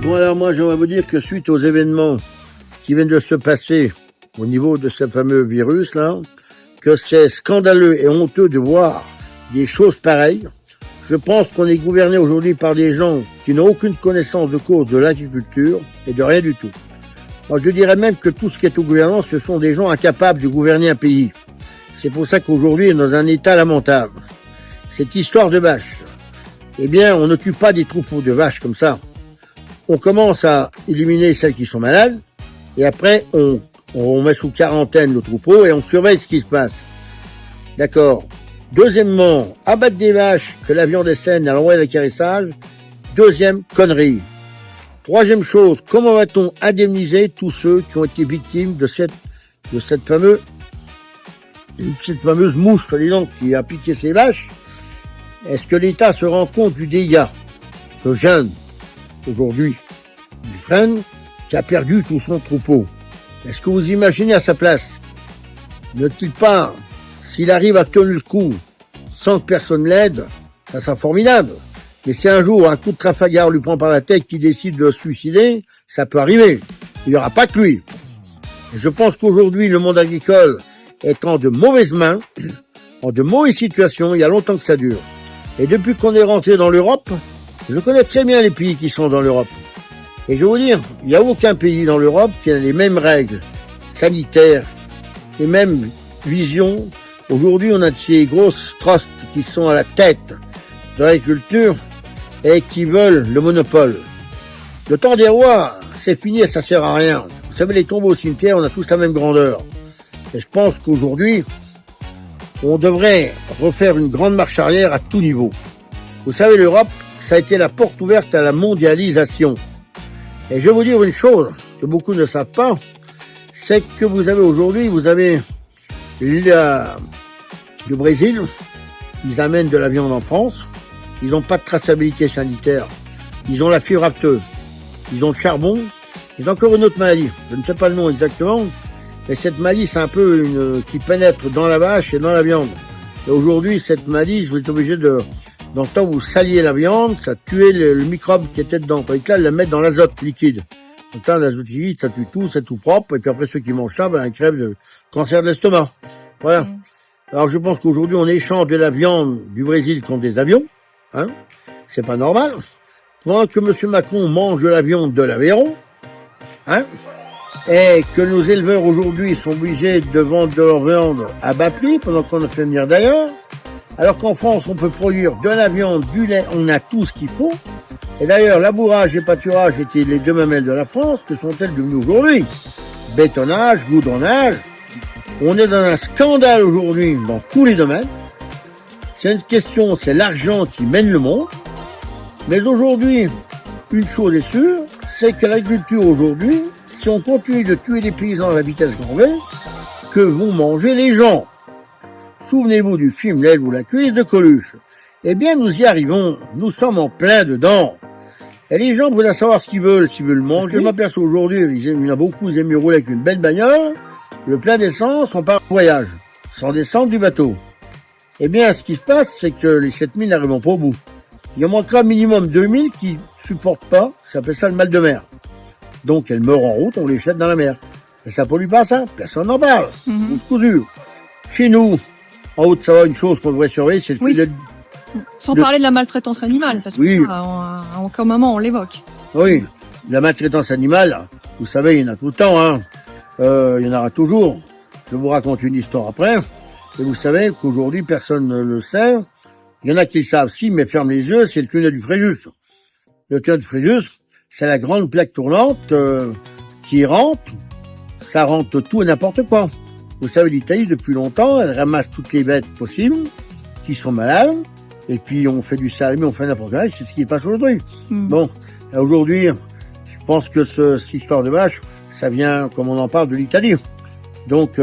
Bon, alors moi, j'aimerais vous dire que suite aux événements qui viennent de se passer au niveau de ce fameux virus-là, que c'est scandaleux et honteux de voir des choses pareilles. Je pense qu'on est gouverné aujourd'hui par des gens qui n'ont aucune connaissance de cause de l'agriculture et de rien du tout. Moi, je dirais même que tout ce qui est au gouvernement, ce sont des gens incapables de gouverner un pays. C'est pour ça qu'aujourd'hui, on est dans un état lamentable. Cette histoire de vaches, eh bien, on n'occupe pas des troupeaux de vaches comme ça. On commence à éliminer celles qui sont malades, et après, on met sous quarantaine le troupeau et on surveille ce qui se passe. D'accord. Deuxièmement, abattre des vaches, que la viande est saine à l'envoyer d'acquérissage. Deuxième connerie. Troisième chose, comment va-t-on indemniser tous ceux qui ont été victimes de cette fameuse mouche, soi-disant, qui a piqué ces vaches? Est-ce que l'État se rend compte du dégât? Ce jeune, aujourd'hui, Dufresne, qui a perdu tout son troupeau. Est-ce que vous imaginez à sa place? Ne-t-il pas, s'il arrive à tenir le coup, sans que personne l'aide, ça sera formidable. Mais si un jour, un coup de Trafalgar lui prend par la tête, qu'il décide de se suicider, ça peut arriver. Il n'y aura pas que lui. Et je pense qu'aujourd'hui, le monde agricole est en de mauvaises mains, en de mauvaises situations, il y a longtemps que ça dure. Et depuis qu'on est rentré dans l'Europe, je connais très bien les pays qui sont dans l'Europe. Et je vais vous dire, il n'y a aucun pays dans l'Europe qui a les mêmes règles sanitaires, les mêmes visions. Aujourd'hui, on a de ces grosses trusts qui sont à la tête de l'agriculture et qui veulent le monopole. Le temps des rois, c'est fini et ça sert à rien. Vous savez, les tombeaux au cimetière, on a tous la même grandeur. Et je pense qu'aujourd'hui, on devrait refaire une grande marche arrière à tout niveau. Vous savez, l'Europe, ça a été la porte ouverte à la mondialisation. Et je vais vous dire une chose que beaucoup ne savent pas, c'est que vous avez aujourd'hui, le Brésil, ils amènent de la viande en France, ils n'ont pas de traçabilité sanitaire, ils ont la fièvre apteuse, ils ont le charbon, ils ont encore une autre maladie, je ne sais pas le nom exactement, mais cette maladie c'est un peu qui pénètre dans la vache et dans la viande. Et aujourd'hui, cette maladie, vous êtes obligé dans le temps où vous saliez la viande, ça tuait le microbe qui était dedans. Tandis que là, le mettre dans l'azote liquide. Donc là, l'azote liquide, ça tue tout, c'est tout propre. Et puis après, ceux qui mangent ça, ils crèvent de cancer de l'estomac. Voilà. Alors, je pense qu'aujourd'hui, on échange de la viande du Brésil contre des avions. Hein. C'est pas normal. Pendant que M. Macron mange de la viande de l'Aveyron. Hein. Et que nos éleveurs aujourd'hui sont obligés de vendre de leur viande à bas prix pendant qu'on a fait venir d'ailleurs. Alors qu'en France, on peut produire de la viande, du lait, on a tout ce qu'il faut. Et d'ailleurs, labourage et pâturage étaient les deux mamelles de la France. Que sont-elles devenues aujourd'hui? Bétonnage, goudronnage. On est dans un scandale aujourd'hui dans tous les domaines. C'est une question, c'est l'argent qui mène le monde. Mais aujourd'hui, une chose est sûre, c'est que l'agriculture aujourd'hui, si on continue de tuer les paysans à la vitesse grand V, que vont manger les gens? Souvenez-vous du film L'aile ou la cuisse de Coluche. Eh bien, nous y arrivons. Nous sommes en plein dedans. Et les gens veulent savoir ce qu'ils veulent, s'ils veulent manger. Je m'aperçois aujourd'hui, il y en a beaucoup, ils aiment mieux rouler avec une belle bagnole, le plein d'essence, on part en voyage, sans descendre du bateau. Eh bien, ce qui se passe, c'est que les 7000 n'arriveront pas au bout. Il en manquera minimum 2000 qui supportent pas, ça s'appelle ça le mal de mer. Donc, elles meurent en route, on les jette dans la mer. Et ça pollue pas, ça? Personne n'en parle. Cousu. Chez nous, en Haute-Savoie, une chose qu'on devrait surveiller, c'est Sans parler de la maltraitance animale, parce que ça, en aucun moment on l'évoque. Oui, la maltraitance animale, vous savez, il y en a tout le temps, hein. Il y en aura toujours. Je vous raconte une histoire après. Et vous savez qu'aujourd'hui, personne ne le sait. Il y en a qui le savent, si, mais ferment les yeux, c'est le tunnel du Fréjus. Le tunnel du Fréjus, c'est la grande plaque tournante qui rentre. Ça rentre tout et n'importe quoi. Vous savez, l'Italie, depuis longtemps, elle ramasse toutes les bêtes possibles qui sont malades, et puis on fait du salami, on fait n'importe quoi, c'est ce qui passe aujourd'hui. Bon, aujourd'hui, je pense que cette histoire de vache, ça vient, comme on en parle, de l'Italie. Donc,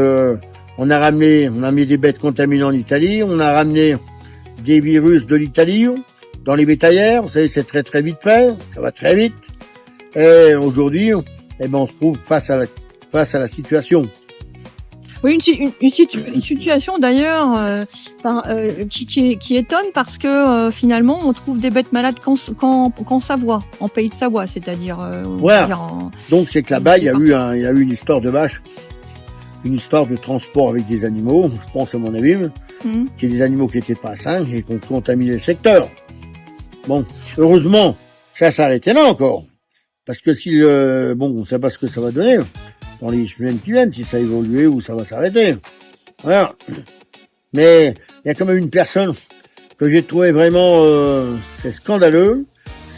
on a mis des bêtes contaminées en Italie, on a ramené des virus de l'Italie dans les bétaillères, vous savez, c'est très très vite fait, ça va très vite. Et aujourd'hui, on se trouve face à la situation. Oui, une situation d'ailleurs qui étonne parce que finalement on trouve des bêtes malades qu'en Savoie, en pays de Savoie, c'est-à-dire. Voilà. Donc c'est que là-bas il y a eu une histoire de vache, une histoire de transport avec des animaux, je pense à mon avis, qui est des animaux qui étaient pas sains et qui ont contaminé le secteur. Bon, heureusement, ça s'est arrêté là encore. Parce que si on ne sait pas ce que ça va donner dans les semaines qui viennent, si ça a évolué ou ça va s'arrêter. Voilà. Mais il y a quand même une personne que j'ai trouvé vraiment, c'est scandaleux.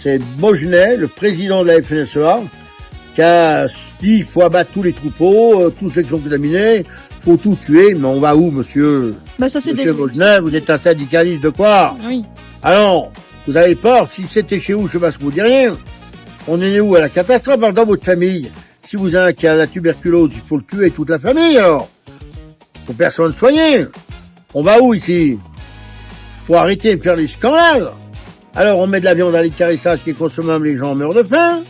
C'est Bogenet, le président de la FNSEA, qui a dit, il faut abattre tous les troupeaux, tous ceux qui sont contaminés, faut tout tuer. Mais on va où, monsieur? Monsieur Bogenet, vous êtes un syndicaliste de quoi? Oui. Alors, vous avez peur, si c'était chez vous, je sais pas ce que vous diriez. On est où à la catastrophe? Alors, dans votre famille, si vous avez un qui a la tuberculose, il faut le tuer toute la famille, alors. Faut personne soigner. On va où ici? Faut arrêter de faire les scandales. Alors, on met de la viande à l'écarissage qui est consommable, les gens meurent de faim.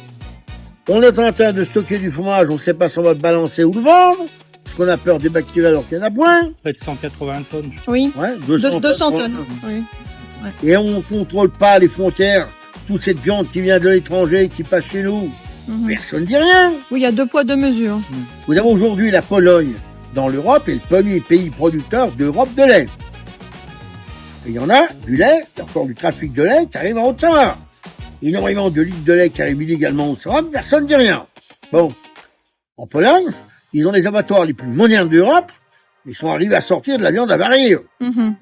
On est en train de stocker du fromage, on ne sait pas si on va le balancer ou le vendre, parce qu'on a peur des bactéries alors qu'il y en a point. Près de 180 tonnes. Oui. Ouais, 200 tonnes. Oui. Ouais. Et on contrôle pas les frontières, toute cette viande qui vient de l'étranger, qui passe chez nous. Personne ne dit rien. Oui, il y a 2 poids 2 mesures. Vous avez aujourd'hui la Pologne dans l'Europe est le premier pays producteur d'Europe de lait. Et il y en a du lait, il y a encore du trafic de lait qui arrive en Haute-Savoie. Énormément de litres de lait qui arrivent illégalement en Haute-Savoie, personne ne dit rien. Bon, en Pologne, ils ont les abattoirs les plus modernes d'Europe, ils sont arrivés à sortir de la viande avariée.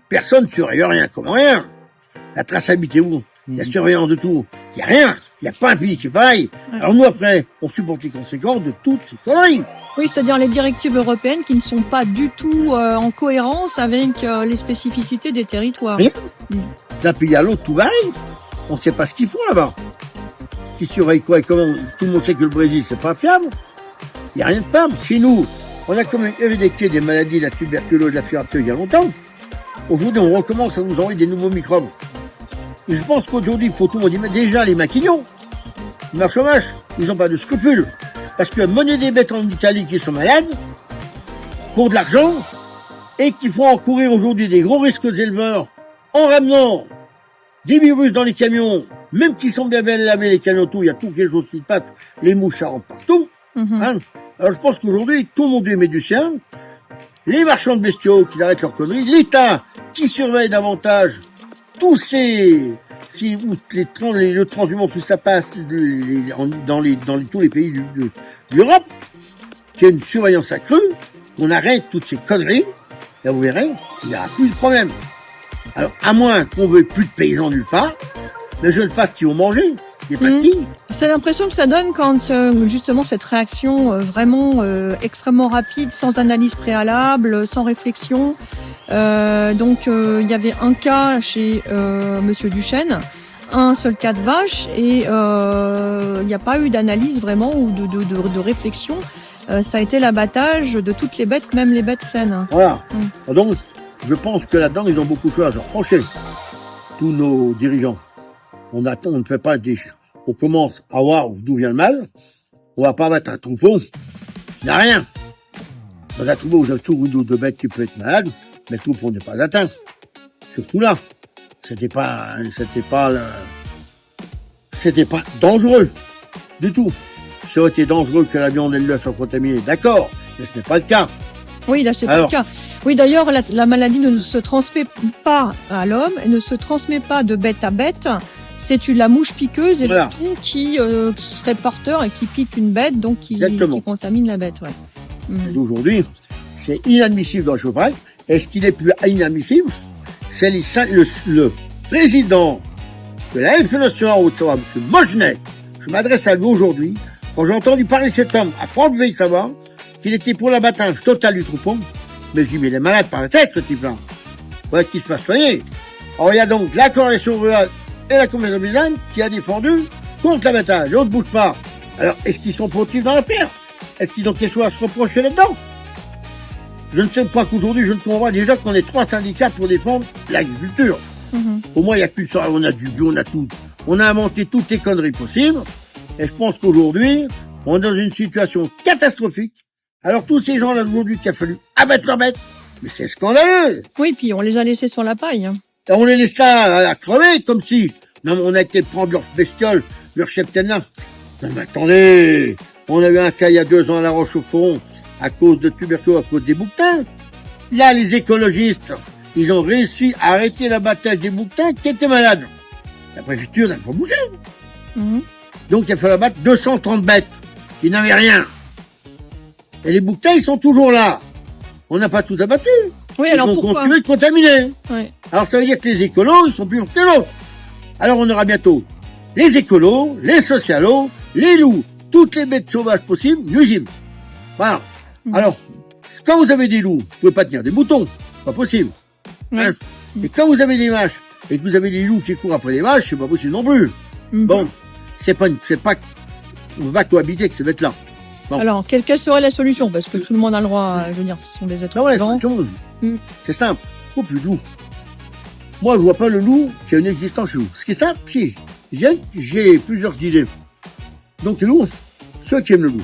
Personne ne surveille rien, comment rien. La traçabilité où? La surveillance de tout. Il n'y a rien. Il n'y a pas un pays qui est pareil. Alors nous, après, on supporte les conséquences de toutes ces conneries. Oui, c'est-à-dire les directives européennes qui ne sont pas du tout en cohérence avec les spécificités des territoires. D'un pays à l'autre, tout varie. On ne sait pas ce qu'ils font là-bas. Qui surveille quoi et comment? Tout le monde sait que le Brésil, c'est pas fiable. Il n'y a rien de fiable. Chez nous, on a quand même éradiqué des maladies, la tuberculose, la fièvre il y a longtemps. Aujourd'hui, on recommence à nous envoyer des nouveaux microbes. Et je pense qu'aujourd'hui, il faut tout le monde y mettre. Déjà, les maquignons, les marches aux vaches, ils n'ont pas de scrupules. Parce que mener des bêtes en Italie qui sont malades, pour de l'argent, et qu'il faut encourir aujourd'hui des gros risques aux éleveurs, en ramenant des virus dans les camions, même qui sont bien lavés les camions, tout, il y a tout quelque chose qui se passe, les mouches ça rentre partout. Hein. Alors je pense qu'aujourd'hui, tout le monde y met du sien, les marchands de bestiaux qui arrêtent leurs conneries, l'État qui surveille davantage tous le transhumance où ça passe dans tous les pays de l'Europe, qu'il y a une surveillance accrue, qu'on arrête toutes ces conneries, et vous verrez, il n'y aura plus de problème. Alors, à moins qu'on veuille plus de paysans nulle part, mais je ne sais pas ce qu'ils vont manger, des pastilles. C'est l'impression que ça donne quand, justement, cette réaction vraiment extrêmement rapide, sans analyse préalable, sans réflexion. Donc, il y avait un cas chez Monsieur Duchesne, un seul cas de vache, et il n'y a pas eu d'analyse vraiment ou de réflexion. Ça a été l'abattage de toutes les bêtes, même les bêtes saines. Voilà. Donc, je pense que là-dedans, ils ont beaucoup de choses à se reprocher. Tous nos dirigeants. On attend, on ne fait pas des... On commence à voir d'où vient le mal. On va pas mettre un troupeau. Il n'y a rien. Dans un troupeau, vous avez toujours de bêtes qui peuvent être malades, mais le troupeau n'est pas atteint. Surtout là. C'était pas dangereux. Du tout. Ça aurait été dangereux que la viande et le lait soient contaminés. D'accord. Mais ce n'est pas le cas. Oui, là, c'est pas le cas. Oui, d'ailleurs, la maladie ne se transmet pas à l'homme et ne se transmet pas de bête à bête. C'est la mouche piqueuse et le ton qui serait porteur et qui pique une bête, donc qui contamine la bête. Ouais. Aujourd'hui, c'est inadmissible dans le chauffage. Est-ce qu'il est plus inadmissible? C'est le président de la FNSEA en Haute-Savoie, M. Bogenet. Je m'adresse à lui aujourd'hui. Quand j'ai entendu parler de cet homme à Franck-Veille-Savoie, qu'il était pour l'abattage total du troupeau, mais je dis, mais il est malade par la tête, ce type-là. Voilà qu'il se fasse soigner. Alors, il y a donc la coalition rurale et la communauté musulmane qui a défendu contre l'abattage. Et on ne bouge pas. Alors, est-ce qu'ils sont fautifs dans l'affaire? Est-ce qu'ils ont quelque chose à se reprocher là-dedans? Je ne sais pas qu'aujourd'hui, je ne comprends déjà qu'on ait 3 syndicats pour défendre l'agriculture. Au moins, il n'y a plus de ça. On a du bio, on a tout. On a inventé toutes les conneries possibles. Et je pense qu'aujourd'hui, on est dans une situation catastrophique Alors tous ces gens-là aujourd'hui qu'il a fallu abattre leurs bêtes, mais c'est scandaleux. Oui, puis on les a laissés sur la paille. Et on les laisse là à crever comme si, non, on a été prendre leurs bestioles, leurs cheptaines là. Non mais attendez, on a eu un cas il y a 2 ans à La Roche-au-Foron, à cause de tuberculose, à cause des bouquetins. Là, les écologistes, ils ont réussi à arrêter l'abattage des bouquetins qui étaient malades. La préfecture n'a pas bougé. Donc il a fallu abattre 230 bêtes qui n'avaient rien. Et les bouquetins, ils sont toujours là. On n'a pas tout abattu. Oui, alors ils vont pourquoi continuer de contaminer. Oui. Alors ça veut dire que les écolos, ils sont plus forts que l'autre. Alors on aura bientôt les écolos, les socialos, les loups, toutes les bêtes sauvages possibles, nuisibles. Voilà. Alors, quand vous avez des loups, vous pouvez pas tenir des moutons. Pas possible. Ouais. Hein. Et quand vous avez des vaches, et que vous avez des loups qui courent après les vaches, c'est pas possible non plus. Bon. On va cohabiter avec ces bêtes-là. Bon. Alors, quelle serait la solution? Parce que tout le monde a le droit, je veux dire, ce sont des êtres vivants. C'est simple. Faut plus de loup. Moi, je vois pas le loup qui a une existence chez vous. Ce qui est simple, si. J'ai plusieurs idées. Donc, les loups, ceux qui aiment le loup,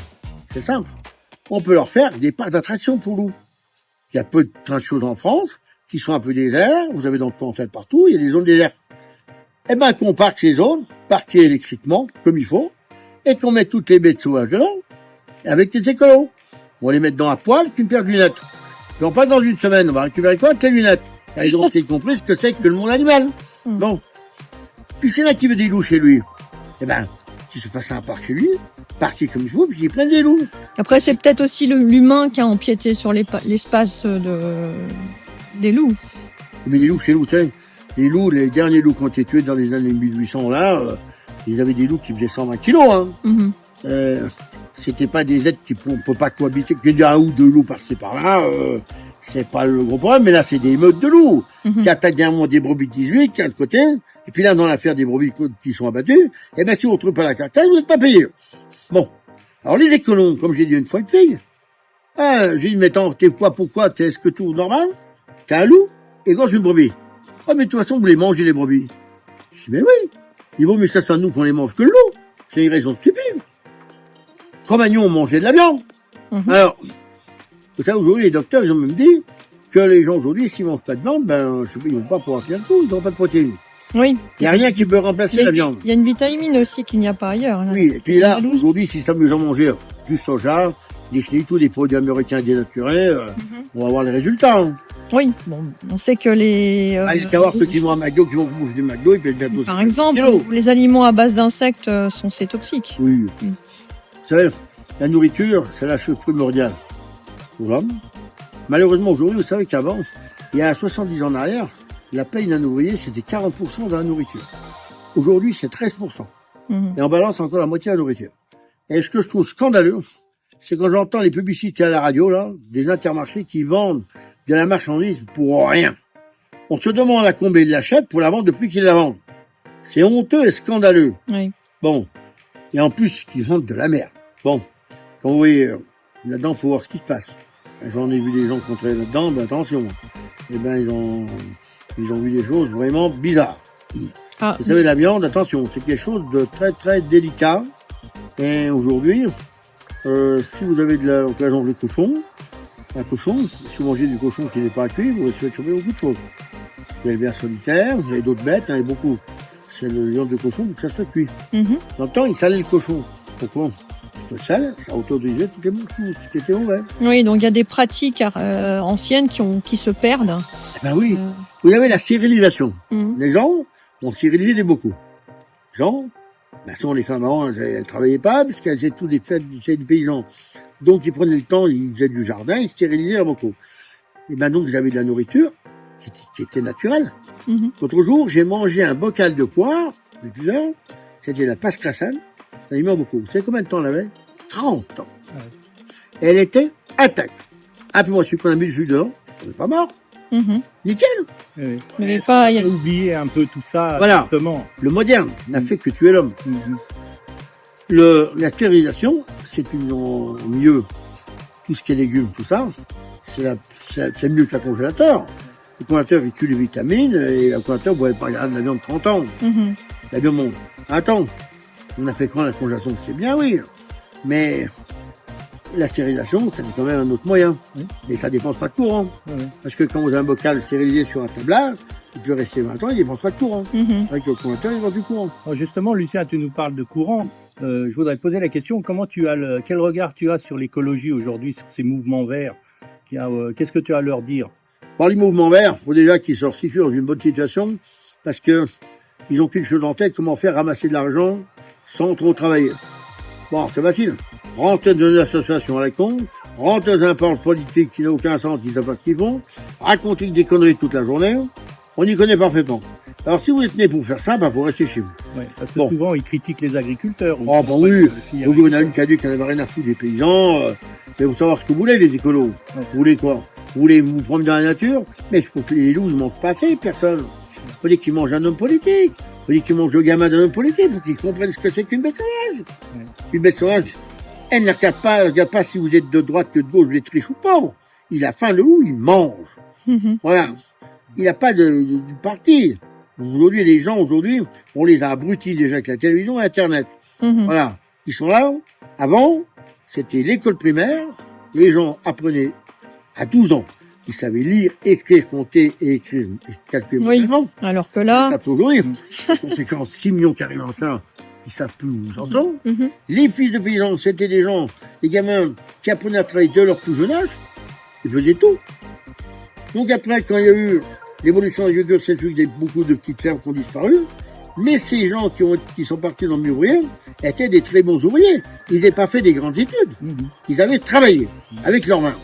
c'est simple. On peut leur faire des parcs d'attraction pour loups. Il y a peu de choses en France qui sont un peu déserts. Vous avez dans le canton partout, il y a des zones désertes. Eh ben, qu'on parque ces zones, parquées électriquement, comme il faut, et qu'on mette toutes les bêtes sauvages dedans, avec des écolos. On va les mettre dans la poêle avec une paire de lunettes. Puis on passe dans une semaine, on va récupérer quoi? Avec les lunettes. Et ils ont compris ce que c'est que le monde animal. Bon. Puis c'est là qui veut des loups chez lui. Eh ben, qu'il se fasse un parc chez lui, parqué comme il faut, puis qu'il prenne des loups. Après, c'est peut-être aussi l'humain qui a empiété sur l'espace des loups. Mais les loups chez nous, tu sais, les loups, les derniers loups qui ont été tués dans les années 1800, là, ils avaient des loups qui faisaient 120 kilos, hein. C'était pas des êtres qui on peut pas cohabiter, qu'il y a un ou deux loups par-ci par-là, c'est pas le gros problème, mais là, c'est des meutes de loups, qui attaquent dernièrement des brebis de 18, qui a de côté, et puis là, dans l'affaire des brebis qui sont abattues, eh ben, si vous ne trouvez pas la carcasse, vous n'êtes pas payé. Bon. Alors, les écolos, comme j'ai dit une fois une fille, j'ai dit, mais attends, pourquoi, est-ce que tout normal? T'as un loup, égorge une brebis. Oh, mais de toute façon, vous les mangez, les brebis. Je dis, mais oui. Il vaut mieux que ça soit nous qu'on les mange que le loup. C'est une raison stupide. Cro-Magnon, on mangeait de la viande. Alors, vous savez, aujourd'hui, les docteurs, ils ont même dit que les gens aujourd'hui, s'ils mangent pas de viande, ben, je sais pas, ils vont pas pouvoir tenir le coup, ils n'auront pas de protéines. Oui. Il n'y a rien qui peut remplacer la viande. Il y a une vitamine aussi qu'il n'y a pas ailleurs. Là. Oui, et puis là, aujourd'hui, si ça veut en manger du soja, des chenilles, tous les produits américains dénaturés, on va voir les résultats. Hein. Oui, bon, on sait que les... il y avoir ceux qui vont à McDo, qui vont bouffer du McDo, et puis bientôt... Par exemple, les aliments à base d'insectes c'est toxique. Oui. Vous savez, la nourriture, c'est la chose primordiale pour l'homme. Malheureusement, aujourd'hui, vous savez qu'avant, il y a 70 ans en arrière, la paye d'un ouvrier, c'était 40% de la nourriture. Aujourd'hui, c'est 13%. Et on balance encore la moitié de la nourriture. Et ce que je trouve scandaleux, c'est quand j'entends les publicités à la radio, là, des intermarchés qui vendent de la marchandise pour rien. On se demande à combien ils l'achètent pour la vendre depuis qu'ils la vendent. C'est honteux et scandaleux. Oui. Bon. Et en plus, ils vendent de la merde. Bon. Quand vous voyez, là-dedans, faut voir ce qui se passe. J'en ai vu des gens qui entraient là-dedans, ben attention. Eh ben, ils ont vu des choses vraiment bizarres. Vous savez, la viande, attention, c'est quelque chose de très, très délicat. Et aujourd'hui, si vous avez par exemple, le cochon, un cochon, si vous mangez du cochon qui n'est pas cuit, vous risquez de choper beaucoup de choses. Il y a le ver solitaire, il y a d'autres bêtes, il y a beaucoup. C'est le viande de cochon, donc ça se cuit. Dans le temps, ils salaient le cochon. Pourquoi? Le sel, ça autorisait tout ce qui était mauvais. Oui, donc il y a des pratiques anciennes qui se perdent. Ben oui. Vous avez la stérilisation. Les gens ont stérilisé beaucoup. Les gens, ben, souvent les femmes avant, elles travaillaient pas, puisqu'elles faisaient tous des fêtes du paysan. Donc, ils prenaient le temps, ils faisaient du jardin, ils stérilisaient beaucoup. Et ben, donc, vous avez de la nourriture qui était naturelle. L'autre jour, j'ai mangé un bocal de poire, de plusieurs, c'était la passe crassane, ça y met beaucoup. Vous savez combien de temps elle avait? 30 ans. Et elle était intacte. Ah, puis moi, je suis pris un jus dedans, on n'est pas mort. Nickel. Oui. Mais pas, il y a oublié un peu tout ça, voilà. Justement. Le moderne n'a fait que tuer l'homme. La stérilisation, c'est mieux, tout ce qui est légumes, tout ça, c'est mieux que le congélateur. Le congélateur véhicule les vitamines, et le congélateur, vous ne pouvez pas regarder la viande 30 ans. La viande, attends, on a fait quand la congélation, c'est bien, oui, mais la stérilisation, c'est quand même un autre moyen. Oui. Et ça dépense pas de courant. Oui. Parce que quand vous avez un bocal stérilisé sur un tablard, il peut rester 20 ans, il dépense pas de courant. Mhm. Avec le congélateur, il vend du courant. Alors justement, Lucien, tu nous parles de courant. Je voudrais te poser la question, quel regard tu as sur l'écologie aujourd'hui, sur ces mouvements verts? Qu'est-ce que tu as à leur dire? Par les mouvements verts, faut déjà qu'ils se situent dans une bonne situation, parce que ils ont qu'une chose en tête, comment faire ramasser de l'argent sans trop travailler. Bon, c'est facile. Rentrer dans une association à la con, rentrer dans un parti politique qui n'a aucun sens, qui ne sait pas ce qu'ils font, raconter des conneries toute la journée, on y connaît parfaitement. Alors si vous êtes né pour faire ça, ben faut rester chez vous. Ouais, parce que Bon. souvent, ils critiquent les agriculteurs. Oh ben oui, donc il y en a une qui a dit qu'elle n'avait rien à foutre des paysans, mais vous savoir ce que vous voulez les écolos. Ouais. Vous voulez quoi? Vous voulez vous promener dans la nature? Mais il faut que les loups ne mangent pas assez, personne. Faut dire qu'ils mangent un homme politique. Faut dire qu'ils mangent le gamin d'un homme politique pour qu'ils comprennent ce que c'est qu'une bête sauvage. Ouais. Une bête sauvage, elle ne regarde pas si vous êtes de droite, que de gauche, vous êtes riche ou pauvre. Il a faim, le loup, il mange. Mhm. Voilà. Il n'a pas de parti. Aujourd'hui, les gens, on les a abrutis déjà avec la télévision et Internet. Mhm. Voilà. Ils sont là. Avant, c'était l'école primaire. Les gens apprenaient à 12 ans. Ils savaient lire, écrire, compter et écrire et calculer Oui. mentalement. Alors que là, Ça peut aujourd'hui. En conséquence, 6 millions qui arrivent en ça, ils savent plus où ils en sont. mhm. Les fils de paysans, c'était des gens, des gamins qui apprenaient à travailler de leur plus jeune âge. Ils faisaient tout. Donc après, quand il y a eu l'évolution agriculture, c'est qu'il y a beaucoup de petites fermes qui ont disparu. Mais ces gens qui sont partis dans le milieu ouvrier étaient des très bons ouvriers. Ils n'avaient pas fait des grandes études. Mhm. Ils avaient travaillé avec leurs mains.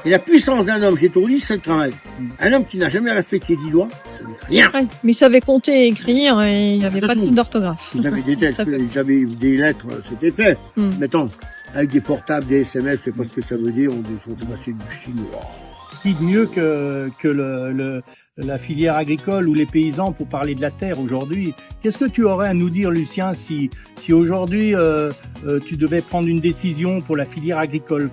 Et la puissance d'un homme, j'ai toujours dit, c'est le travail. Un homme qui n'a jamais respecté 10 doigts, ce n'est rien. Ouais, mais ils savaient compter et écrire et il n'y avait pas de Tout. faute d'orthographe. Ils avaient des textes, Ça fait- ils avaient des lettres, c'était fait. Mhm. Mettons, avec des portables, des SMS, je sais pas ce que ça veut dire, on sont passés du chinois. Qui de mieux que la filière agricole ou les paysans pour parler de la terre aujourd'hui? Qu'est-ce que tu aurais à nous dire, Lucien, si aujourd'hui tu devais prendre une décision pour la filière agricole?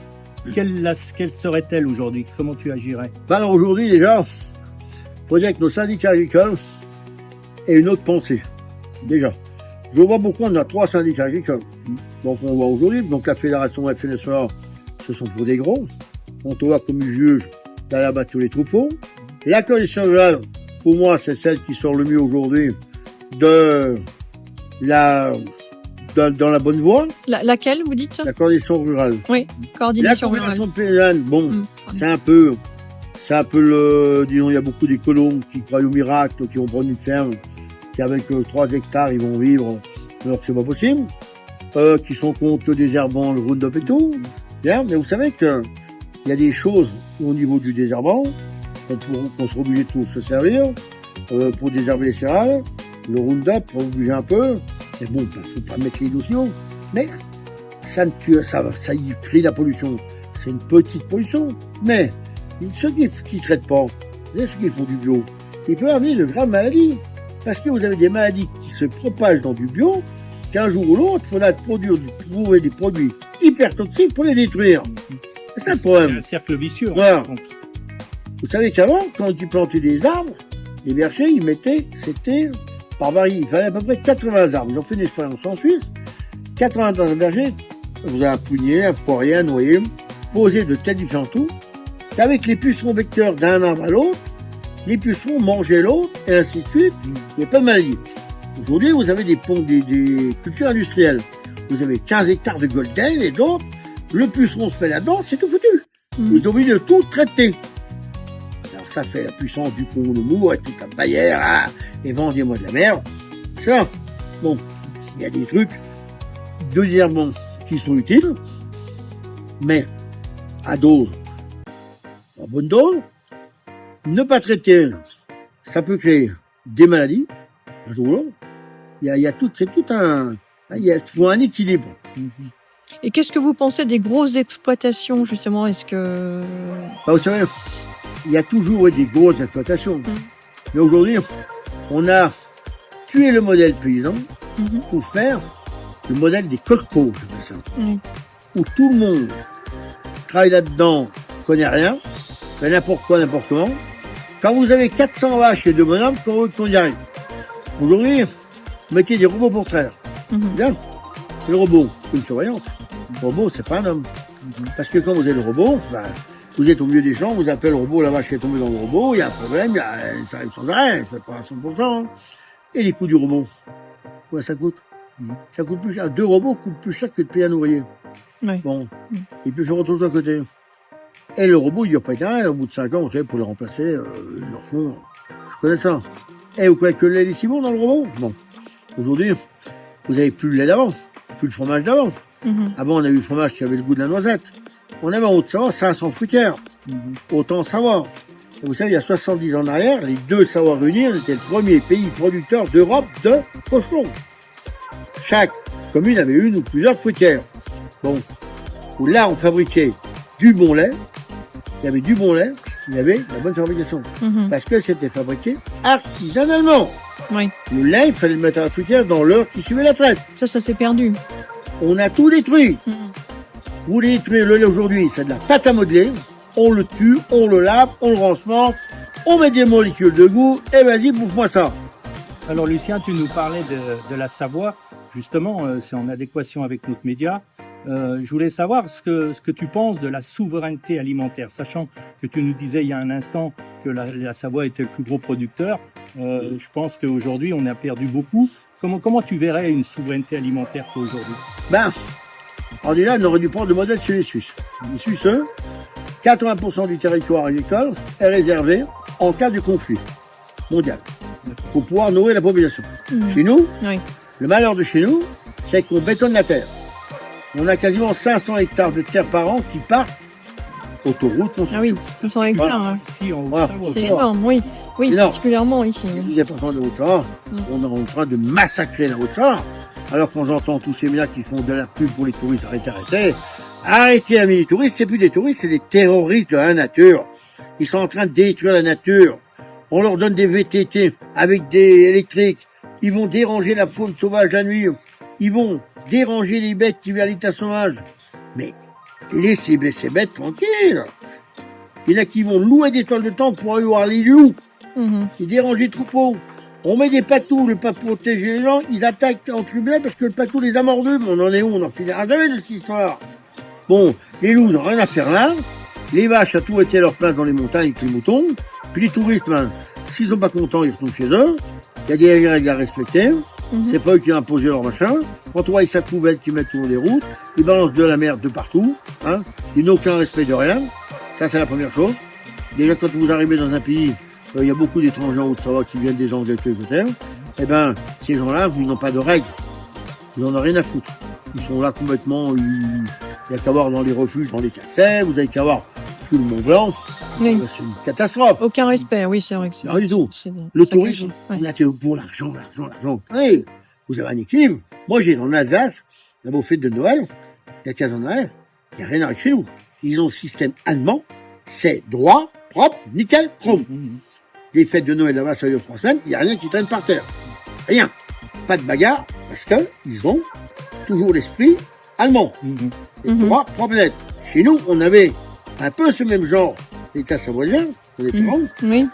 Quelle serait-elle aujourd'hui? Comment tu agirais? Ben alors aujourd'hui, déjà, faut dire que nos syndicats agricoles aient une autre pensée. Déjà. Je vois beaucoup, on a 3 syndicats agricoles. Donc on voit aujourd'hui, donc la fédération et la FNSEA, ce sont pour des gros. On te voit comme juge d'aller abattre tous les troupeaux. La coalition rurale, pour moi, c'est celle qui sort le mieux aujourd'hui dans la bonne voie. Laquelle, vous dites? La coalition rurale. Oui, La coordination rurale. coordination paysanne, bon, Mhm. c'est un peu disons, il y a beaucoup d'écolos qui croient au miracle, qui vont prendre une ferme, qui avec 3 hectares, ils vont vivre, alors que c'est pas possible, qui sont contre le désherbant, le Roundup et tout. Bien, mais vous savez que il y a des choses au niveau du désherbant, qu'on sera obligé de tout se servir, pour désherber les céréales, le Roundup, pour obliger un peu, mais bon, faut pas mettre les notions, mais ça y crée la pollution. C'est une petite pollution. Mais, ceux qui traitent pas, ceux qui font du bio, ils peuvent avoir de graves maladies. Parce que vous avez des maladies qui se propagent dans du bio, qu'un jour ou l'autre, il faudra trouver des produits hyper toxiques pour les détruire. C'est ça le C'est problème. un cercle vicieux. Voilà. Par contre. Vous savez qu'avant, quand ils plantaient des arbres, les bergers, c'était par varie. Il fallait à peu près 80 arbres. Ils ont fait une expérience en Suisse. 80 dans un berger, vous avez un prunier, un poirier, un noyer, posé de telle différence tout, qu'avec les pucerons vecteurs d'un arbre à l'autre, les pucerons mangeaient l'autre, et ainsi de suite. Il n'y a pas de maladie. Aujourd'hui, vous avez des cultures industrielles. Vous avez 15 hectares de golden et d'autres. Le puceron se met là-dedans, c'est tout foutu. Mhm. Vous êtes obligé de tout traiter. Alors ça fait la puissance du pont de Mour, et toute la Bavière, là, et vendez-moi de la merde. Ça, bon, il y a des trucs de désherbant qui sont utiles, mais à dose, en bonne dose, ne pas traiter, ça peut créer des maladies, un jour ou l'autre. Il faut un équilibre. Mhm. Et qu'est-ce que vous pensez des grosses exploitations, justement? Est-ce que... Vous savez, il y a toujours eu des grosses exploitations. Mais aujourd'hui, on a tué le modèle paysan Mhm. pour faire le modèle des coq-cots, je fais ça. Oui. Où tout le monde travaille là-dedans, connaît rien, fait n'importe quoi, n'importe comment. Quand vous avez 400 vaches et 2 bonhommes, comment on y arrive? Aujourd'hui, vous mettez des robots pour traire. Mhm. Bien. Le robot, c'est une surveillance. Le robot, c'est pas un homme. Parce que quand vous avez le robot, ben, vous êtes au milieu des champs, vous appelez le robot, la vache est tombée dans le robot, il y a un problème, ça arrive sans arrêt, c'est pas à 100%. Et les coûts du robot, quoi ça coûte? Ça coûte plus cher. 2 robots coûtent plus cher que de payer un ouvrier. Oui. Bon, il peut faire autre chose à côté. Et le robot, il n'y a pas été au bout de 5 ans, vous savez, pour le remplacer, ils leur font, je connais ça. Et vous croyez que le lait est si bon dans le robot? Non. Aujourd'hui, vous avez plus le lait d'avant, plus le fromage d'avant. Avant, on a eu le fromage qui avait le goût de la noisette. On avait en Haute-Savoie 500 fruitières. Autant savoir. Et vous savez, il y a 70 ans en arrière, les 2 Savoies réunis, on était le premier pays producteur d'Europe de cochons. Chaque commune avait une ou plusieurs fruitières. Bon, où là, on fabriquait du bon lait. Il y avait du bon lait, il y avait la bonne fabrication. Parce que c'était fabriqué artisanalement. Oui. Le lait, il fallait le mettre à la fruitière dans l'heure qui suivait la traite. Ça s'est perdu. On a tout détruit. Vous voulez détruire le lait aujourd'hui, c'est de la pâte à modeler. On le tue, on le lave, on le rancemente, on met des molécules de goût, et vas-y, bouffe-moi ça. Alors Lucien, tu nous parlais de la Savoie, justement, c'est en adéquation avec notre média. Je voulais savoir ce que tu penses de la souveraineté alimentaire, sachant que tu nous disais il y a un instant que la Savoie était le plus gros producteur. Je pense qu'aujourd'hui, on a perdu beaucoup. Comment tu verrais une souveraineté alimentaire toi aujourd'hui? Ben, on dit là, on aurait dû prendre le modèle chez les Suisses. Les Suisses, eux, 80% du territoire agricole est réservé en cas de conflit mondial pour pouvoir nourrir la population. Chez nous, Oui. le malheur de chez nous, c'est qu'on bétonne la terre. On a quasiment 500 hectares de terre par an qui partent autoroute, construction. Ah oui, 500 hectares. Voilà. hein. Si on Voilà. C'est énorme, oui. Oui, Énorme. particulièrement ici. Les 10 départements de Haute-Savoie, on est en train de massacrer la Haute-Savoie. Alors quand j'entends tous ces médias qui font de la pub pour les touristes, arrêtez amis les touristes, c'est plus des touristes, c'est des terroristes de la nature. Ils sont en train de détruire la nature. On leur donne des VTT avec des électriques. Ils vont déranger la faune sauvage la nuit. Ils vont déranger les bêtes qui vivent à l'état sauvage. Mais laissez ces bêtes tranquilles. Il y en a qui vont louer des toiles de tente pour aller voir les loups. Ils dérangent les troupeaux. On met des patous, le pas pour protéger les gens, ils attaquent en tribunal parce que le patou les a mordus. Mais on en est où? On en finira jamais de cette histoire. Bon, les loups n'ont rien à faire là. Les vaches a tout été à leur place dans les montagnes avec les moutons. Puis les touristes, ben, s'ils sont pas contents, ils retournent chez eux. Il y a des règles à respecter. C'est pas eux qui ont imposé leur machin. Quand on voit sa poubelle qui mettent sur les routes, ils balancent de la merde de partout. Hein. Ils n'ont aucun respect de rien. Ça, c'est la première chose. Déjà, quand vous arrivez dans un pays, il y a beaucoup d'étrangers en Haute-Savoie qui viennent des Anglais de tous les côtés. Eh ben, ces gens-là, ils n'ont pas de règles. Ils n'en ont rien à foutre. Ils sont là complètement, il y a qu'à voir dans les refuges, dans les cafés, vous avez qu'à voir sous le Mont Blanc. Oui. C'est une catastrophe. Aucun respect, oui, c'est vrai que c'est. Rien du tout. c'est Le saccagé. tourisme, Ouais. on a été pour l'argent. Allez, vous avez un équilibre. Moi, j'ai en Alsace, la beau fête de Noël, il y a 15 ans en arrière, il n'y a rien à chez nous. Ils ont le système allemand, c'est droit, propre, nickel, chrome. Les fêtes de Noël là-bas, ça dure 3 semaines, il n'y a rien qui traîne par terre. Rien. Pas de bagarre, parce que ils ont toujours l'esprit allemand. Et droit, propre, net. Chez nous, on avait un peu ce même genre d'État savoisien, on était rond. Oui.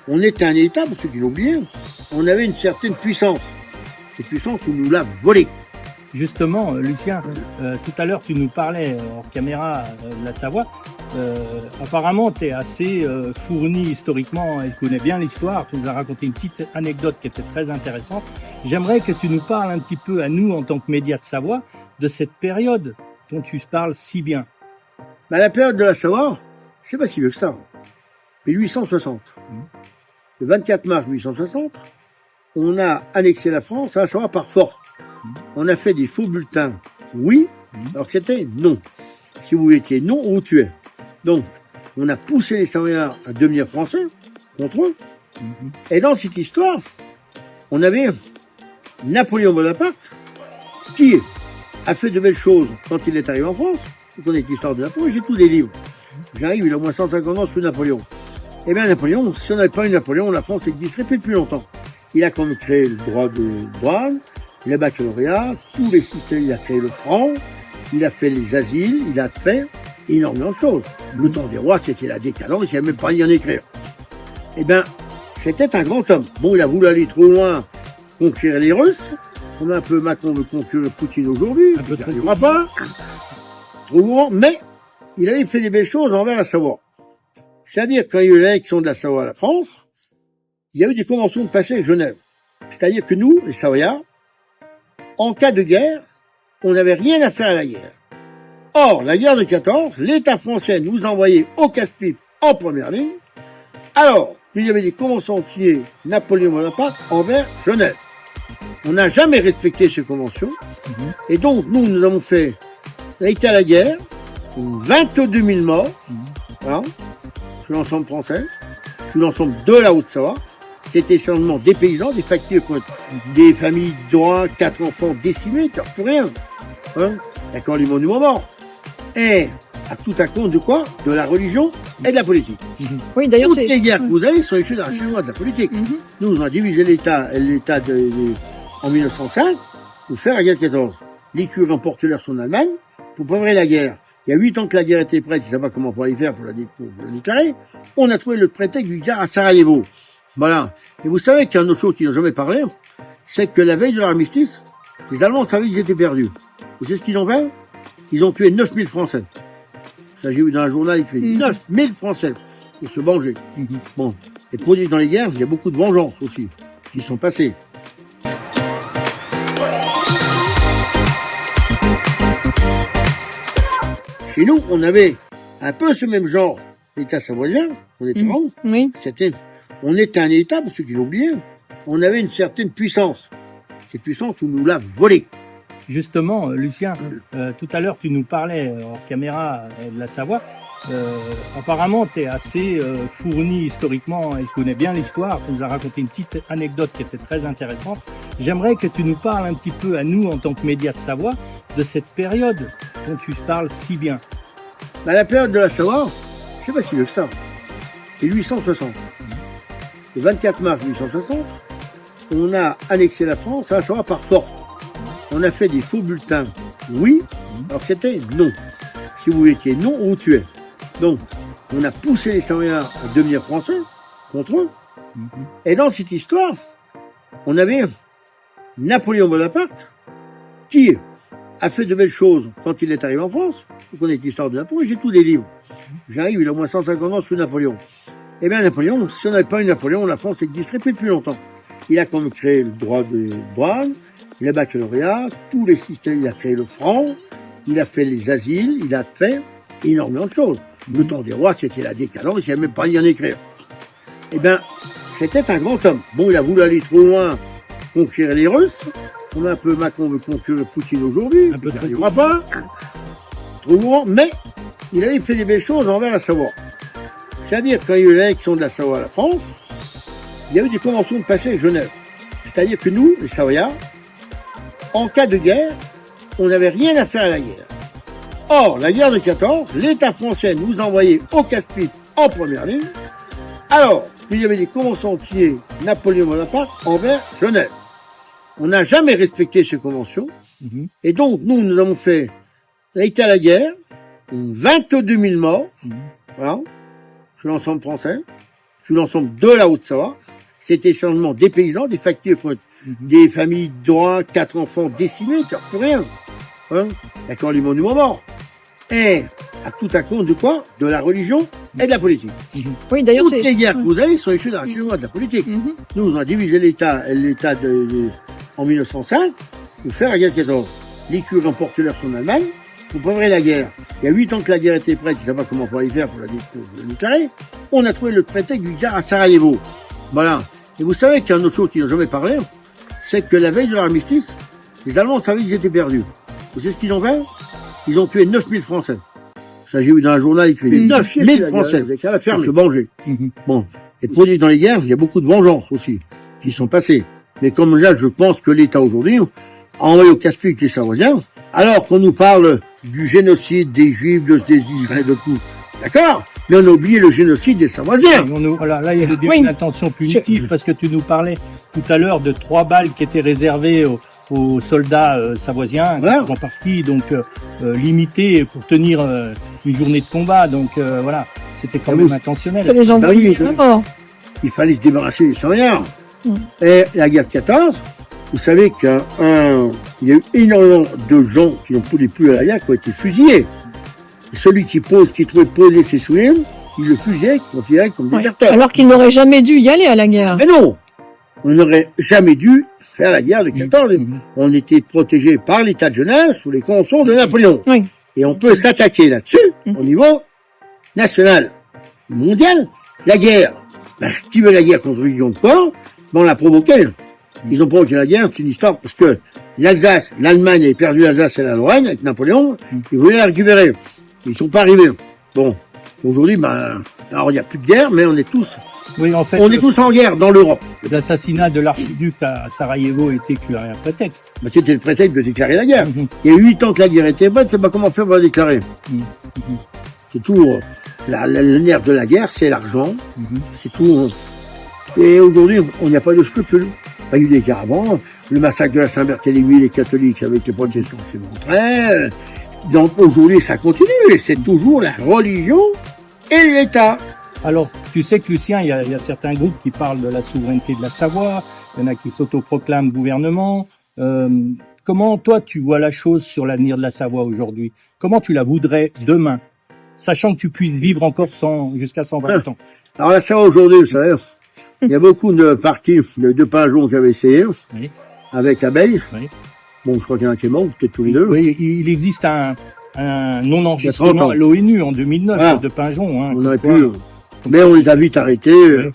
On était un État, pour ceux qui l'ont oublié, on avait une certaine puissance. Cette puissance, on nous l'a volée. Justement, Lucien, tout à l'heure, tu nous parlais hors caméra de la Savoie. Apparemment, tu es assez fourni historiquement et connais bien l'histoire. Tu nous as raconté une petite anecdote qui était très intéressante. J'aimerais que tu nous parles un petit peu à nous, en tant que média de Savoie, de cette période dont tu parles si bien. Bah, la période de la Savoie, c'est pas si vieux que ça. 1860. Le 24 mars 1860, on a annexé la France à la Savoie par force. On a fait des faux bulletins, oui, alors que c'était non. Si vous étiez non, on vous tuait. Donc, on a poussé les Savoyards à devenir français, contre eux. Et dans cette histoire, on avait Napoléon Bonaparte, qui a fait de belles choses quand il est arrivé en France. Vous connaissez l'histoire de Napoléon, j'ai tous des livres. J'arrive, il a au moins 150 ans sous Napoléon. Eh bien, Napoléon, si on n'avait pas eu Napoléon, la France existerait depuis longtemps. Il a quand même créé le droit de douane, le baccalauréat, tous les systèmes, il a créé le franc, il a fait les asiles, il a fait énormément de choses. Le temps des rois, c'était la décadence, il n'y avait même pas rien à écrire. Eh bien, c'était un grand homme. Bon, il a voulu aller trop loin, conquérir les Russes, comme un peu Macron veut conquérir Poutine aujourd'hui, il n'y arrivera pas. trop gourmand, mais il avait fait des belles choses envers la Savoie. C'est-à-dire, quand il y a eu l'élection de la Savoie à la France, il y a eu des conventions de passé avec Genève. C'est-à-dire que nous, les Savoyards, en cas de guerre, on n'avait rien à faire à la guerre. Or, la guerre de 14, l'État français nous envoyait au casse-pipe en première ligne, alors qu'il y avait des conventions signées Napoléon Bonaparte envers Genève. On n'a jamais respecté ces conventions, et donc nous avons fait, on a été à la guerre, 22 000 morts, voilà, sous l'ensemble français, sous l'ensemble de la Haute-Savoie. C'était essentiellement des paysans, des factures, des familles de droit, 4 enfants décimés, pour rien. Hein, d'accord, les monuments morts. Et à tout à cause de quoi? De la religion et de la politique. Oui, d'ailleurs, toutes les guerres que vous avez sont issues de la religion et de la politique. Nous, on a divisé l'État en 1905 pour faire la guerre de 14. Les curés ont porté leur son Allemagne pour préparer la guerre. Il y a 8 ans que la guerre était prête, ils ne savaient pas comment pour aller faire pour la déclarer. On a trouvé le prétexte du tsar à Sarajevo. Voilà. Et vous savez qu'il y a une autre chose qu'ils n'ont jamais parlé, c'est que la veille de l'armistice, les Allemands savaient qu'ils étaient perdus. Vous savez ce qu'ils ont fait? Ils ont tué 9000 Français. Ça, j'ai vu dans un journal écrit 9000 Français pour se venger. Bon. Et pour dire dans les guerres, il y a beaucoup de vengeances aussi, qui sont passées. Chez nous, on avait un peu ce même genre d'État savoisien, on était rond. Oui. On était un État, pour ceux qui l'ont oublié, on avait une certaine puissance. Cette puissance, on nous l'a volée. Justement, Lucien, tout à l'heure, tu nous parlais hors caméra de la Savoie. Apparemment, tu es assez fourni historiquement et connais bien l'histoire. Tu nous as raconté une petite anecdote qui était très intéressante. J'aimerais que tu nous parles un petit peu à nous, en tant que média de Savoie, de cette période dont tu parles si bien. La période de la Savoie, je sais pas si vieux que ça, c'est 1860. Le 24 mars 1860, on a annexé la France à la Savoie par force. On a fait des faux bulletins, oui, alors c'était non. Si vous étiez non, on vous tuait. Donc, on a poussé les Savoyards à devenir français contre eux. Et dans cette histoire, on avait Napoléon Bonaparte qui a fait de belles choses quand il est arrivé en France. Vous connaissez l'histoire de Napoléon, j'ai tous les livres. J'arrive, il a au moins 150 ans sous Napoléon. Eh bien, Napoléon, si on n'avait pas eu Napoléon, la France existerait plus depuis longtemps. Il a quand même créé le droit de douane, le baccalauréat, tous les systèmes, il a créé le franc, il a fait les asiles, il a fait énormément de choses. Le temps des rois, c'était la décadence, il ne savait même pas y en écrire. Eh bien, c'était un grand homme. Bon, il a voulu aller trop loin, conquérir les Russes. On a un peu, Macron veut conquérir Poutine aujourd'hui, il n'y arrivera pas. Trop loin, mais il avait fait des belles choses envers la Savoie. C'est-à-dire, quand il y a eu l'élection de la Savoie à la France, il y a eu des conventions de passé avec Genève. C'est-à-dire que nous, les Savoyards, en cas de guerre, on n'avait rien à faire à la guerre. Or, la guerre de 14, l'État français nous envoyait au casse-pipe en première ligne, alors qu'il y avait des conventions signées Napoléon Bonaparte envers Genève. On n'a jamais respecté ces conventions, et donc nous avons fait, on a été à la guerre, 22 000 morts, voilà, sous l'ensemble français, sous l'ensemble de la Haute-Savoie. C'était essentiellement des paysans, des factures, des familles de droit, 4 enfants décimés, pour rien. Hein, d'accord, les monuments morts. Et à tout à cause de quoi? De la religion et de la politique. Oui, d'ailleurs, toutes les guerres que vous avez sont issues de la religion et de la politique. Nous, on a divisé l'État en 1905 pour faire la guerre de 14. Les curés ont porté leur son Allemagne pour préparer la guerre. Il y a 8 ans que la guerre était prête, ils ne savaient pas comment pour aller faire pour la déclarer. On a trouvé le prétexte du tsar à Sarajevo. Voilà. Et vous savez qu'il y a une autre chose qu'ils n'ont jamais parlé, c'est que la veille de l'armistice, les Allemands savaient qu'ils étaient perdus. Vous savez ce qu'ils ont fait? Ils ont tué 9000 Français. Ça, j'ai vu dans un journal écrit 9000 Français pour se venger. Bon. Et pour dire dans les guerres, il y a beaucoup de vengeances aussi, qui sont passées. Mais comme là, je pense que l'État aujourd'hui a envoyé au casse-pipe les Savoisiens, alors qu'on nous parle du génocide des Juifs, des Israéliens, de tout. D'accord? Mais on a oublié le génocide des Savoisiens. Voilà, là, il y a une intention punitive, parce que tu nous parlais tout à l'heure de 3 balles qui étaient réservées aux soldats savoisiens, voilà, qui sont partis, donc limités pour tenir une journée de combat. Donc voilà, c'était quand même intentionnel. Il fallait se débarrasser des Savoyards. Et la guerre de 14, vous savez qu'il y a eu énormément de gens qui n'ont plus à la guerre, qui ont été fusillés. Celui qui trouvait poser ses souliers, il le fusillait, considéré comme Ouais. déserteur. Alors qu'il n'aurait jamais dû y aller à la guerre. Mais non! On n'aurait jamais dû faire la guerre de 14. On était protégé par l'État de Genève sous les conventions de Napoléon. Oui. Et on peut s'attaquer là-dessus au niveau national, mondial. La guerre, qui veut la guerre contre Guillaume de Port, on l'a provoqué. Ils ont provoqué la guerre, c'est une histoire, parce que l'Alsace, l'Allemagne avait perdu l'Alsace et la Lorraine avec Napoléon, ils voulaient la récupérer. Ils sont pas arrivés. Bon, aujourd'hui, alors il n'y a plus de guerre, mais on est tous en guerre dans l'Europe. L'assassinat de l'archiduc à Sarajevo était qu'un prétexte. C'était le prétexte de déclarer la guerre. Il y a 8 ans que la guerre était bonne, c'est pas comment faire pour la déclarer. C'est tout, le nerf de la guerre, c'est l'argent. C'est tout. Et aujourd'hui, on n'y a pas de scrupules. Il y a eu des guerres avant. Le massacre de la Saint-Barthélemy, les catholiques avec les protestants, c'est montré. Donc aujourd'hui, ça continue. Et c'est toujours la religion et l'État. Alors, tu sais que Lucien, il y a certains groupes qui parlent de la souveraineté de la Savoie. Il y en a qui s'autoproclament gouvernement. Comment toi, tu vois la chose sur l'avenir de la Savoie aujourd'hui? Comment tu la voudrais demain, sachant que tu puisses vivre encore jusqu'à 120 ans? Alors la Savoie aujourd'hui, vous savez, il y a beaucoup de partis de Pinjon qui avaient essayé, avec Abeille. Oui. Bon, je crois qu'il y en a qui est mort, peut-être tous les deux. Oui, il existe un non-enregistrement à l'ONU en 2009 de Pinjon. Hein, on aurait pu, mais on les a vite arrêtés.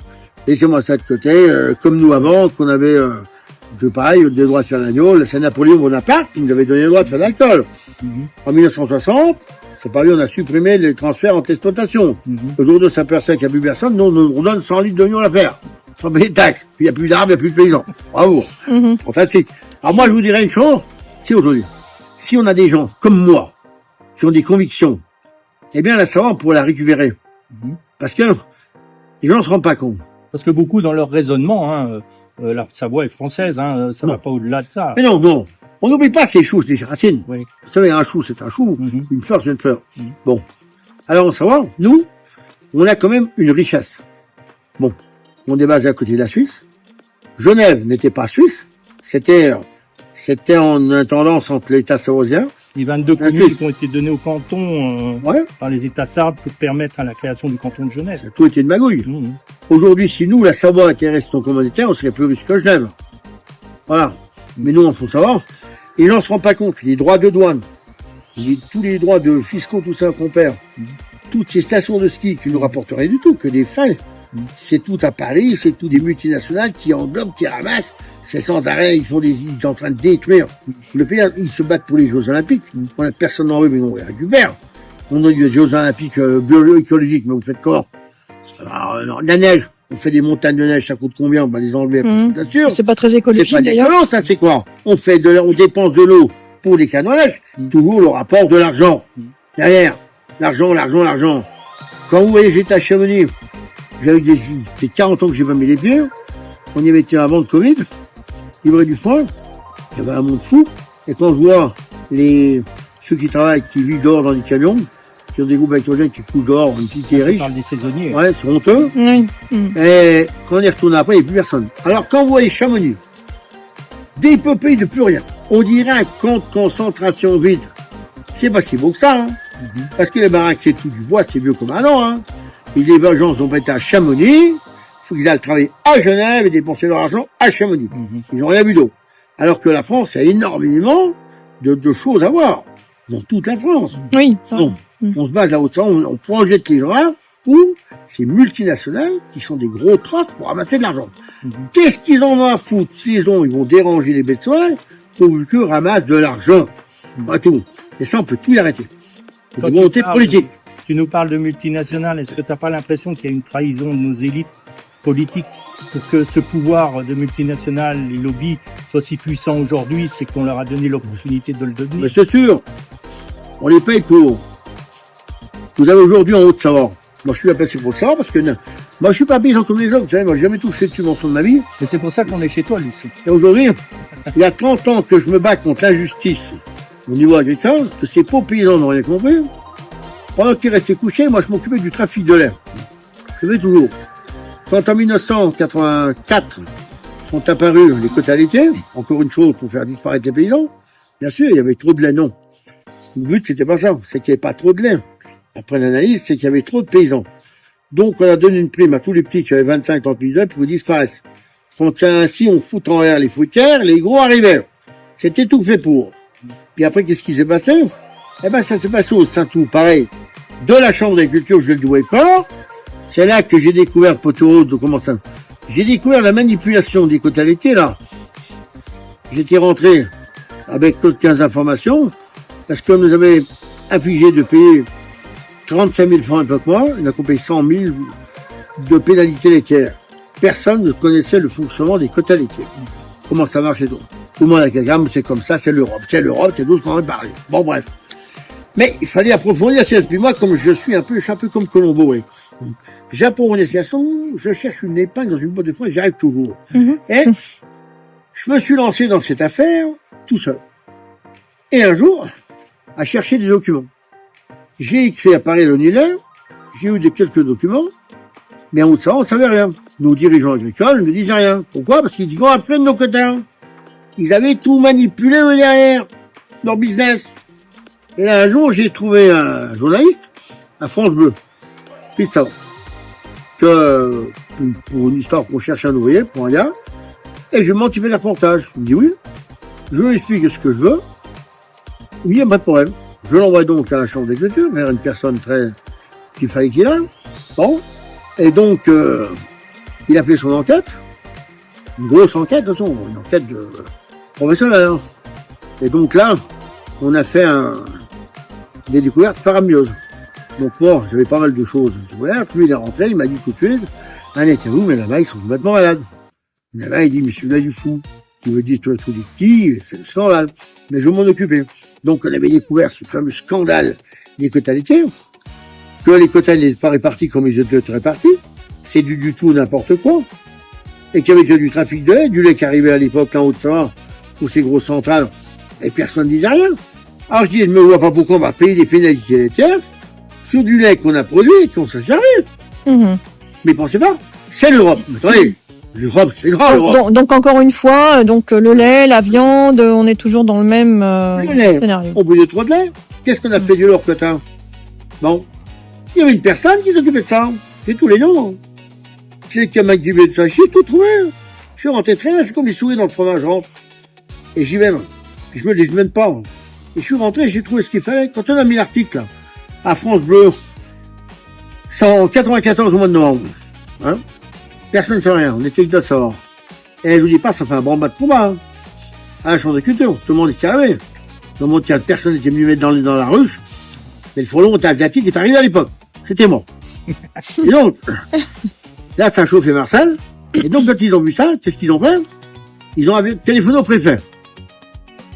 Laissez-moi ça de côté, comme nous avant, qu'on avait, pareil, des droits de faire l'agneau. C'est Napoléon Bonaparte qui nous avait donné le droit de faire l'alcool. En 1960, c'est pas lui, on a supprimé les transferts entre exploitation. Aujourd'hui, on s'aperçoit qu'il n'y a plus personne, nous, on donne 100 litres d'oignon à la faire. Sans payer de taxes. Puis il n'y a plus d'arbres, il n'y a plus de paysans. Bravo. Fantastique. Alors moi, je vous dirais une chose, c'est aujourd'hui. Si on a des gens comme moi, qui ont des convictions, eh bien, la Savoie, on pourrait la récupérer. Parce que les gens ne se rendent pas compte. Parce que beaucoup, dans leur raisonnement, la Savoie est française, ça va pas au-delà de ça. Mais non. On n'oublie pas ces choux, ces racines. Oui. Vous savez, un chou, c'est un chou. Une fleur, c'est une fleur. Bon. Alors, en Savoie, nous, on a quand même une richesse. Bon. On est basé à côté de la Suisse. Genève n'était pas suisse. C'était en intendance entre l'État savoisien. Les 22 communes qui ont été données au canton par les États sardes pour permettre à la création du canton de Genève. Ça a tout été une magouille. Aujourd'hui, si nous, la Savoie était restée en commanditaire, on serait plus riche que Genève. Voilà. Mais nous, on faut savoir. Et les gens ne se rendent pas compte. Les droits de douane, tous les droits de fiscaux, tout ça qu'on perd, toutes ces stations de ski qui nous rapportent rien du tout, que des frais. C'est tout à Paris, c'est tout des multinationales qui englobent, qui ramassent. C'est sans arrêt, ils sont en train de détruire le pays. Ils se battent pour les Jeux Olympiques. On a personne dans eux, mais on les récupère. On a des Jeux Olympiques bio-écologiques, mais vous faites comment? Alors, la neige, on fait des montagnes de neige, ça coûte combien? On va les enlever, bien sûr. C'est pas très écologique, c'est pas d'ailleurs. Non, ça c'est quoi? On dépense de l'eau pour les canons à neige. Toujours le rapport de l'argent. Derrière, l'argent. Quand vous voyez, j'étais à Chamonix, c'est 40 ans que j'ai pas mis les pieds. On y avait été avant le Covid. Livrer du foin, il y avait un monde fou. Et quand je vois ceux qui travaillent, qui vivent dehors dans des camions, qui ont des groupes électrogènes qui couchent dehors, une petite riche. On parle des saisonniers. Ouais, c'est honteux. Oui. Et quand on y retourne après, il n'y a plus personne. Alors, quand vous voyez Chamonix, dépeuplé de plus rien, on dirait un camp de concentration vide. C'est pas si beau que ça, Parce que les baraques, c'est tout du bois, c'est vieux comme un an, Et les gens ont été à Chamonix, il faut qu'ils aillent travailler à Genève et dépenser leur argent à Chamonix. Ils n'ont rien vu d'eau. Alors que la France a énormément de choses à voir. Dans toute la France. Oui. Donc, on se base là-haut, on projette les gens là pour ces multinationales qui sont des gros traques pour ramasser de l'argent. Qu'est-ce qu'ils en ont à foutre? S'ils vont déranger les bêtes sauvages pourvu qu'ils ramassent de l'argent. Pas tout. Et ça, on peut tout y arrêter. C'est une volonté politique. Tu nous parles de multinationales. Est-ce que tu n'as pas l'impression qu'il y a une trahison de nos élites politiques pour que ce pouvoir de multinationales, les lobbies, soit si puissant aujourd'hui? C'est qu'on leur a donné l'opportunité de le devenir. Mais c'est sûr. On les paye pour. Vous avez aujourd'hui en Haute-Savoie. Moi, je suis là passé pour le savoir parce que moi, je suis pas paysan comme les autres. Vous savez, moi, j'ai jamais touché de subvention de ma vie. Et c'est pour ça qu'on est chez toi, Lucie. Et aujourd'hui, il y a 30 ans que je me bats contre l'injustice au niveau agricole, que ces pauvres paysans n'ont rien compris. Pendant qu'ils restaient couchés, moi, je m'occupais du trafic de l'air. Je fais toujours. Quand en 1984 sont apparus les quotas laitiers, encore une chose pour faire disparaître les paysans, bien sûr, il y avait trop de lait, non. Le but, c'était pas ça, c'est qu'il n'y avait pas trop de lait. après l'analyse, c'est qu'il y avait trop de paysans. Donc, on a donné une prime à tous les petits qui avaient 25-30 000 d'œufs pour qu'ils disparaissent. Ainsi, on fout en l'air les fruitières, les gros arrivèrent. C'était tout fait pour. Puis après, qu'est-ce qui s'est passé? Eh ben, ça s'est passé au Saint-Tout, pareil. De la Chambre d'agriculture, je le dis fort. C'est là que j'ai découvert, poteau, comment ça? J'ai découvert la manipulation des quotas laitiers, là. J'étais rentré avec toutes 15 informations, parce qu'on nous avait infligé de payer 35 000 francs un peu moins, on a payé 100 000 de pénalités laitières. Personne ne connaissait le fonctionnement des quotas laitiers. Comment ça marche et tout. Tout le monde a quelqu'un, c'est comme ça, c'est l'Europe, c'est d'où qu'on en a parlé. Bon, bref. Mais il fallait approfondir ça. Puis moi, comme je suis un peu comme Colombo, oui. J'approfondis ça, je cherche une épingle dans une boîte de foin et j'y arrive toujours. Et je me suis lancé dans cette affaire tout seul. Et un jour, à chercher des documents. J'ai écrit à Paris l'annulaire, j'ai eu quelques documents, mais en haut de ça, on ne savait rien. Nos dirigeants agricoles ne disaient rien. Pourquoi? Parce qu'ils disaient qu'on a fait de nos quotas. Ils avaient tout manipulé derrière, leur business. Et là, un jour, j'ai trouvé un journaliste, à France Bleu, puis ça, que pour une histoire qu'on cherche un ouvrier, pour un gars, et je lui demande, tu fais le reportage. Il me dit oui, je lui explique ce que je veux, oui, il n'y a pas de problème. Je l'envoie donc à la Chambre d'agriculture, vers une personne qu'il fallait qu'il aille. Bon. Et donc, il a fait son enquête. Une grosse enquête, de toute façon, une enquête professionnelle. Et donc là, on a fait des découvertes faramineuses. Donc moi, j'avais pas mal de choses découvertes. Lui, il est rentré, il m'a dit tout de suite, un interview, mais là-bas, ils sont complètement malades. Là-bas, il dit, mais celui-là du fou. Il me dit, toi, tout des petits, c'est le scandale. Mais je vais m'en occuper. Donc, on avait découvert ce fameux scandale des quotas laitiers, que les quotas n'étaient pas répartis comme ils étaient répartis. C'est du tout n'importe quoi. Et qu'il y avait déjà du trafic de lait, du lait qui arrivait à l'époque en Haute-Savoie, pour ces grosses centrales, et personne ne disait rien. Alors je dis, je ne me vois pas pourquoi on va payer des pénalités laitières sur du lait qu'on a produit et qu'on s'est servi. Mais pensez pas, c'est l'Europe. Attendez, l'Europe, c'est grand, l'Europe. Donc encore une fois, le lait, la viande, on est toujours dans le même scénario. On brûlait trop de lait. Qu'est-ce qu'on a fait du leur quota? Bon, il y avait une personne qui s'occupait de ça. C'est tous les noms. C'est qui m'a dit de ça, j'ai tout trouvé. Je suis rentré très bien, c'est comme les souris dans le fromage, je rentre. Et j'y vais, je me démène pas. Et je suis rentré, j'ai trouvé ce qu'il fallait. Quand on a mis l'article, là, à France Bleu, c'est en 94 au mois de novembre. Hein? Personne ne sait rien, on était que de savoir. Et je vous dis pas, ça fait un branle-bas de combat, à la Chambre d'agriculture. Tout le monde est carré. Tout le monde, personne n'était venu mettre dans la ruche. Mais le frelon asiatique est arrivé à l'époque. C'était moi. Et donc, là, ça a chauffé Marcel. Et donc, quand ils ont vu ça, qu'est-ce qu'ils ont fait? Ils ont téléphoné au préfet.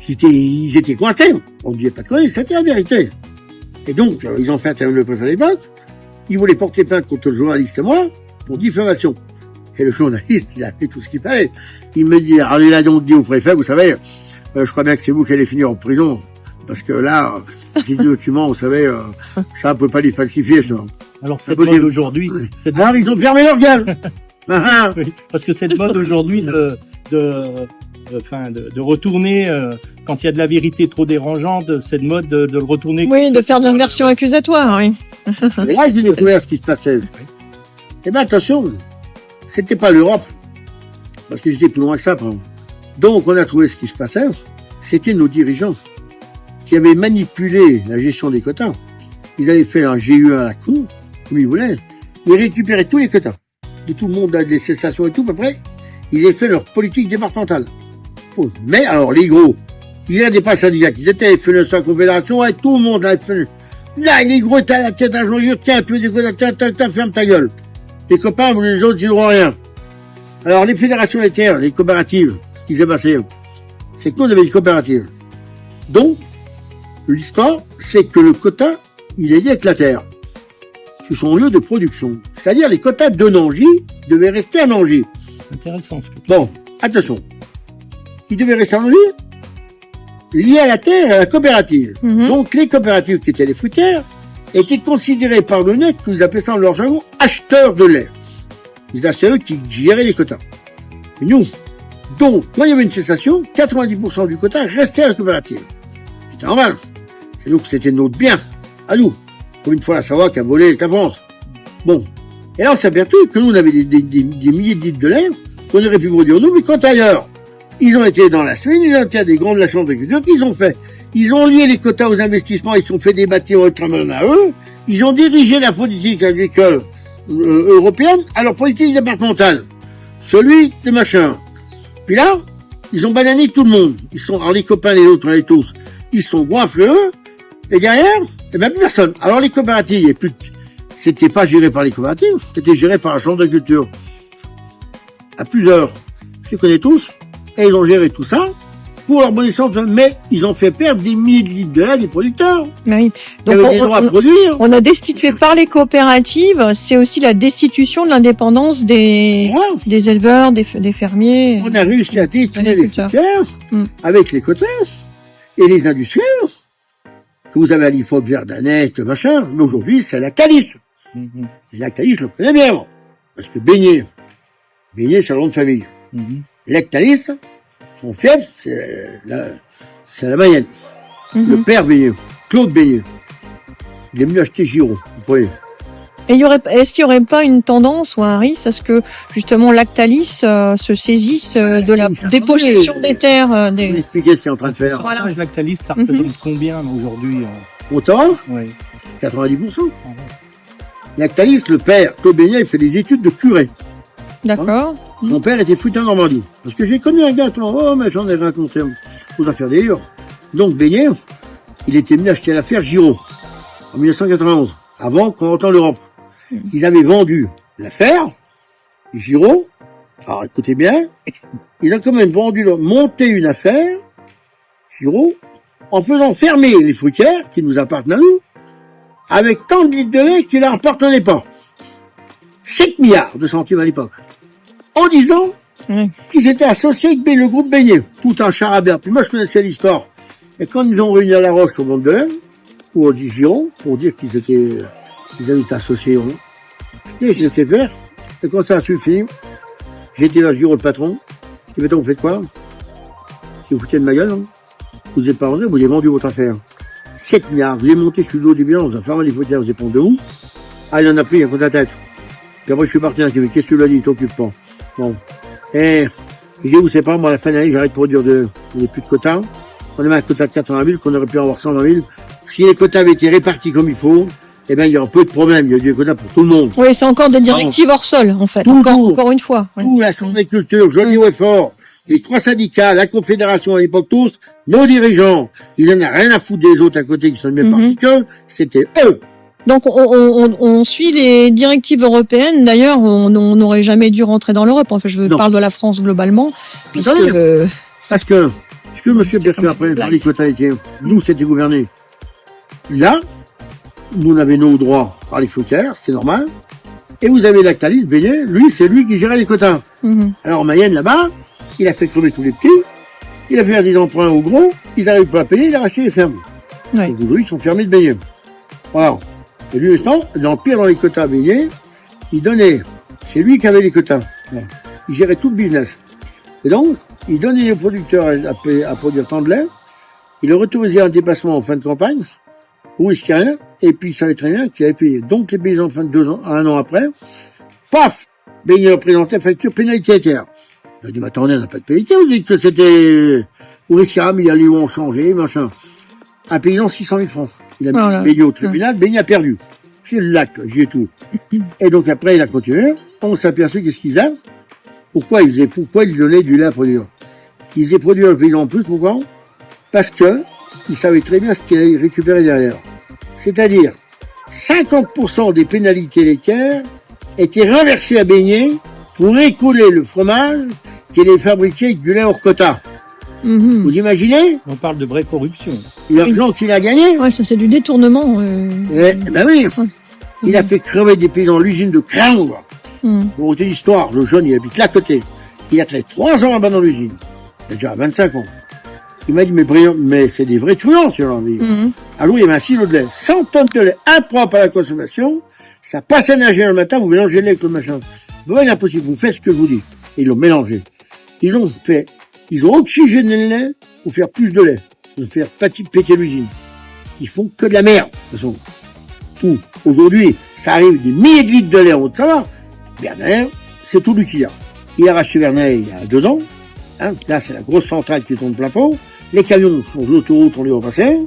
Ils étaient coincés. On ne disait pas de quoi, c'était la vérité. Et donc, ils ont fait intervenir le préfet à l'époque. Ils voulaient porter plainte contre le journaliste et moi, pour diffamation. Et le journaliste, il a fait tout ce qu'il fallait. Il me dit, alors il a donc dit au préfet, vous savez, je crois bien que c'est vous qui allez finir en prison. Parce que là, ces documents, vous savez, ça, on peut pas les falsifier, ça. Alors, cette mode aujourd'hui, alors, ils ont fermé leur gueule. Oui, parce que cette mode aujourd'hui de retourner, quand il y a de la vérité trop dérangeante, cette mode de le retourner. Oui, de faire une version accusatoire, oui. Et là, j'ai découvert ce qui se passait. Eh ben, attention, c'était pas l'Europe. Parce que j'étais plus loin que ça, pardon. Donc, on a trouvé ce qui se passait. C'était nos dirigeants qui avaient manipulé la gestion des quotas. Ils avaient fait un GUE à la con, comme ils voulaient. Ils récupéraient tous les quotas. De tout le monde, des cessations et tout, à peu près. Ils avaient fait leur politique départementale. Mais, alors, les gros, il y a des pas syndicats qui étaient fait la confédération, et tout le monde a fait. Là, les gros étaient à la tête un jour, tiens, un peu des quotas, ferme ta gueule. Les copains, les autres, ils n'auront rien. Alors, les fédérations laitières, les coopératives, ce qui s'est passé, c'est que nous, on avait des coopératives. Donc, l'histoire, c'est que le quota, il est lié avec la terre. Sur son lieu de production. C'est-à-dire, les quotas de Nangy devaient rester à Nangy. Intéressant, ce que tu dis. Bon, attention. Ils devaient rester à Nangy, liés à la terre et à la coopérative. Donc, les coopératives qui étaient les fruitières étaient considérées par le net, qu'ils appelaient ça dans leur jargon, acheteurs de lait. C'est eux qui géraient les quotas. Et nous, donc, quand il y avait une cessation, 90% du quota restait à la coopérative. C'était normal. Et donc, c'était notre bien, à nous. comme une fois la Savoie qui a volé la France. Bon. Et là, on s'est aperçu que nous, on avait des milliers de litres de lait qu'on aurait pu produire nous, mais quand ailleurs. Ils ont été dans la semaine, ils ont été à des grandes de la Chambre d'agriculture, qu'ils ont fait. Ils ont lié les quotas aux investissements, ils ont fait des bâtiments ultramarins à eux, ils ont dirigé la politique agricole européenne à leur politique départementale. Celui de machin. Puis là, ils ont banané tout le monde. Ils sont, alors les copains, les autres, les tous, ils sont goinfreux, et derrière, eh ben, plus personne. Alors les coopératives, c'était pas géré par les coopératives, c'était géré par la Chambre d'agriculture. À plusieurs. Je les connais tous. Et ils ont géré tout ça pour leur bonne essence, mais ils ont fait perdre des milliers de litres de lait des producteurs. Oui. Donc ils avaient des droits à produire. On a destitué par les coopératives, c'est aussi la destitution de l'indépendance des éleveurs, des fermiers. On a réussi à détruire les filières avec les quotas et les industriels. Que vous avez à l'IFOP, Verdanet, machin, mais aujourd'hui c'est Lactalis. Et Lactalis, je le connais bien, parce que Beignet, c'est le nom de famille. Lactalis, son fief, c'est la Mayenne. Le père Beignet, Claude Beignet. Il est venu acheter Giraud, vous voyez. Et est-ce qu'il y aurait pas une tendance ou un risque à ce que, justement, Lactalis se saisisse de la dépossession des terres Je vais expliquer ce qu'il est en train de faire. Voilà. Lactalis, ça représente combien aujourd'hui Autant Oui. 90%. Lactalis, le père, Claude Beignet, il fait des études de curé. D'accord. Mon père était fruitier en Normandie. Parce que j'ai connu un gars, mais j'en ai rencontré aux affaires d'ailleurs. Donc, Beignet, il était venu acheter l'affaire Giraud, en 1991, avant qu'on entende l'Europe. Ils avaient vendu l'affaire, Giraud, alors écoutez bien, ils ont quand même monté une affaire, Giraud, en faisant fermer les fruitières, qui nous appartenaient à nous, avec tant de litres de lait qui leur appartenaient pas. 7 milliards de centimes à l'époque. En disant qu'ils étaient associés avec le groupe Beignet. Tout un charabert. Puis moi, je connaissais l'histoire. Et quand ils ont réuni à La Roche au Banque de Laine, ou au Giron, pour dire qu'ils avaient été associés, et je laissé faire. Et quand ça a suffi, j'ai été là, Giraud, le patron. Et maintenant, vous faites quoi? Vous foutez de ma gueule, Vous n'êtes pas rentré, vous avez vendu votre affaire. 7 milliards, vous avez monté sur le dos des bilans, vous avez fermé les fautières, vous avez pris de où? Ah, il en a pris un contre la tête. Puis après, je suis parti, qu'est-ce que tu l'as dit, t'occupe pas. Bon. Et, je dis, vous savez pas, moi, à la fin de l'année, j'arrête de produire on n'a plus de quotas. On avait un quota de 80 000, qu'on aurait pu avoir 120 000. Si les quotas avaient été répartis comme il faut, eh ben, il y aurait peu de problèmes. Il y a des quotas pour tout le monde. Oui, c'est encore des directives hors sol, en fait. Encore une fois. Tout, la Chambre d'agriculture, Joly Weffort, les 3 syndicats, la Confédération à l'époque, tous, nos dirigeants, ils n'en ont rien à foutre des autres à côté qui sont de même parti qu'eux, c'était eux. Donc on suit les directives européennes. D'ailleurs, on n'aurait jamais dû rentrer dans l'Europe. En fait, je parle de la France globalement. Parce que ce que monsieur Bertrand après par les quotas étaient, nous c'était gouverné. Là, nous on avait nos droits par les frontières, c'est normal. Et vous avez Lactalis, Beignet, lui c'est lui qui gérait les quotas. Alors en Mayenne là-bas, il a fait crever tous les petits, il a fait des emprunts aux gros, ils n'arrivent pas à payer, il a racheté les fermes. Donc aujourd'hui ils sont fermés de Beignet. Voilà. Et lui, dans le pire dans les quotas Beignet, il donnait, c'est lui qui avait les quotas. Il gérait tout le business. Et donc, il donnait les producteurs à produire tant de lait, il leur autorisait un dépassement en fin de campagne, ou il rien, et puis il savait très bien qu'il avait payé. Donc les paysans, un an après, paf, Beignet représentait facture pénalité. Il a dit, mais attendez, on n'a pas de pénalité, vous dites que c'était, ou mais il y a les ont changé, machin. Un paysan 600 000 francs. Il a mis Beignet au tribunal, Beignet a perdu. J'ai le lac, j'ai tout. Et donc après, il a continué. On s'est aperçu qu'est-ce qu'ils faisaient. Pourquoi ils donnaient du lait à produire? Ils faisaient produire le paysan en plus, pourquoi? Parce que, ils savaient très bien ce qu'ils allaient récupérer derrière. C'est-à-dire, 50% des pénalités laitières étaient renversées à Beignet pour écouler le fromage qui est fabriqué avec du lait hors quota. Vous imaginez? On parle de vraie corruption. L'argent qu'il a gagné. Ouais, ça c'est du détournement. Ben oui. Il a fait crever des pays dans l'usine de Craindre. Pour une histoire, le jeune, il habite là à côté. Il a travaillé 3 ans là-bas dans l'usine. Il a déjà 25 ans. Il m'a dit, mais c'est des vrais truands, sur l'envie. Alors, il y avait un silo de lait. 100 tonnes de lait impropre à la consommation. Ça passe à nager le matin, vous mélangez le lait avec le machin. Bon, il est impossible, vous faites ce que je vous dis. Et ils l'ont mélangé. Ils ont oxygéné le lait pour faire plus de lait. Pour faire péter l'usine. Ils font que de la merde, de toute façon. tout. Aujourd'hui, ça arrive des milliers de litres de lait en Haute-Savoie. Bernay, c'est tout lui qu'il a. Il a racheté Bernay il y a 2 ans. Hein, là, c'est la grosse centrale qui tombe plein pot. Les camions sont sur l'autoroute, on les voit passer.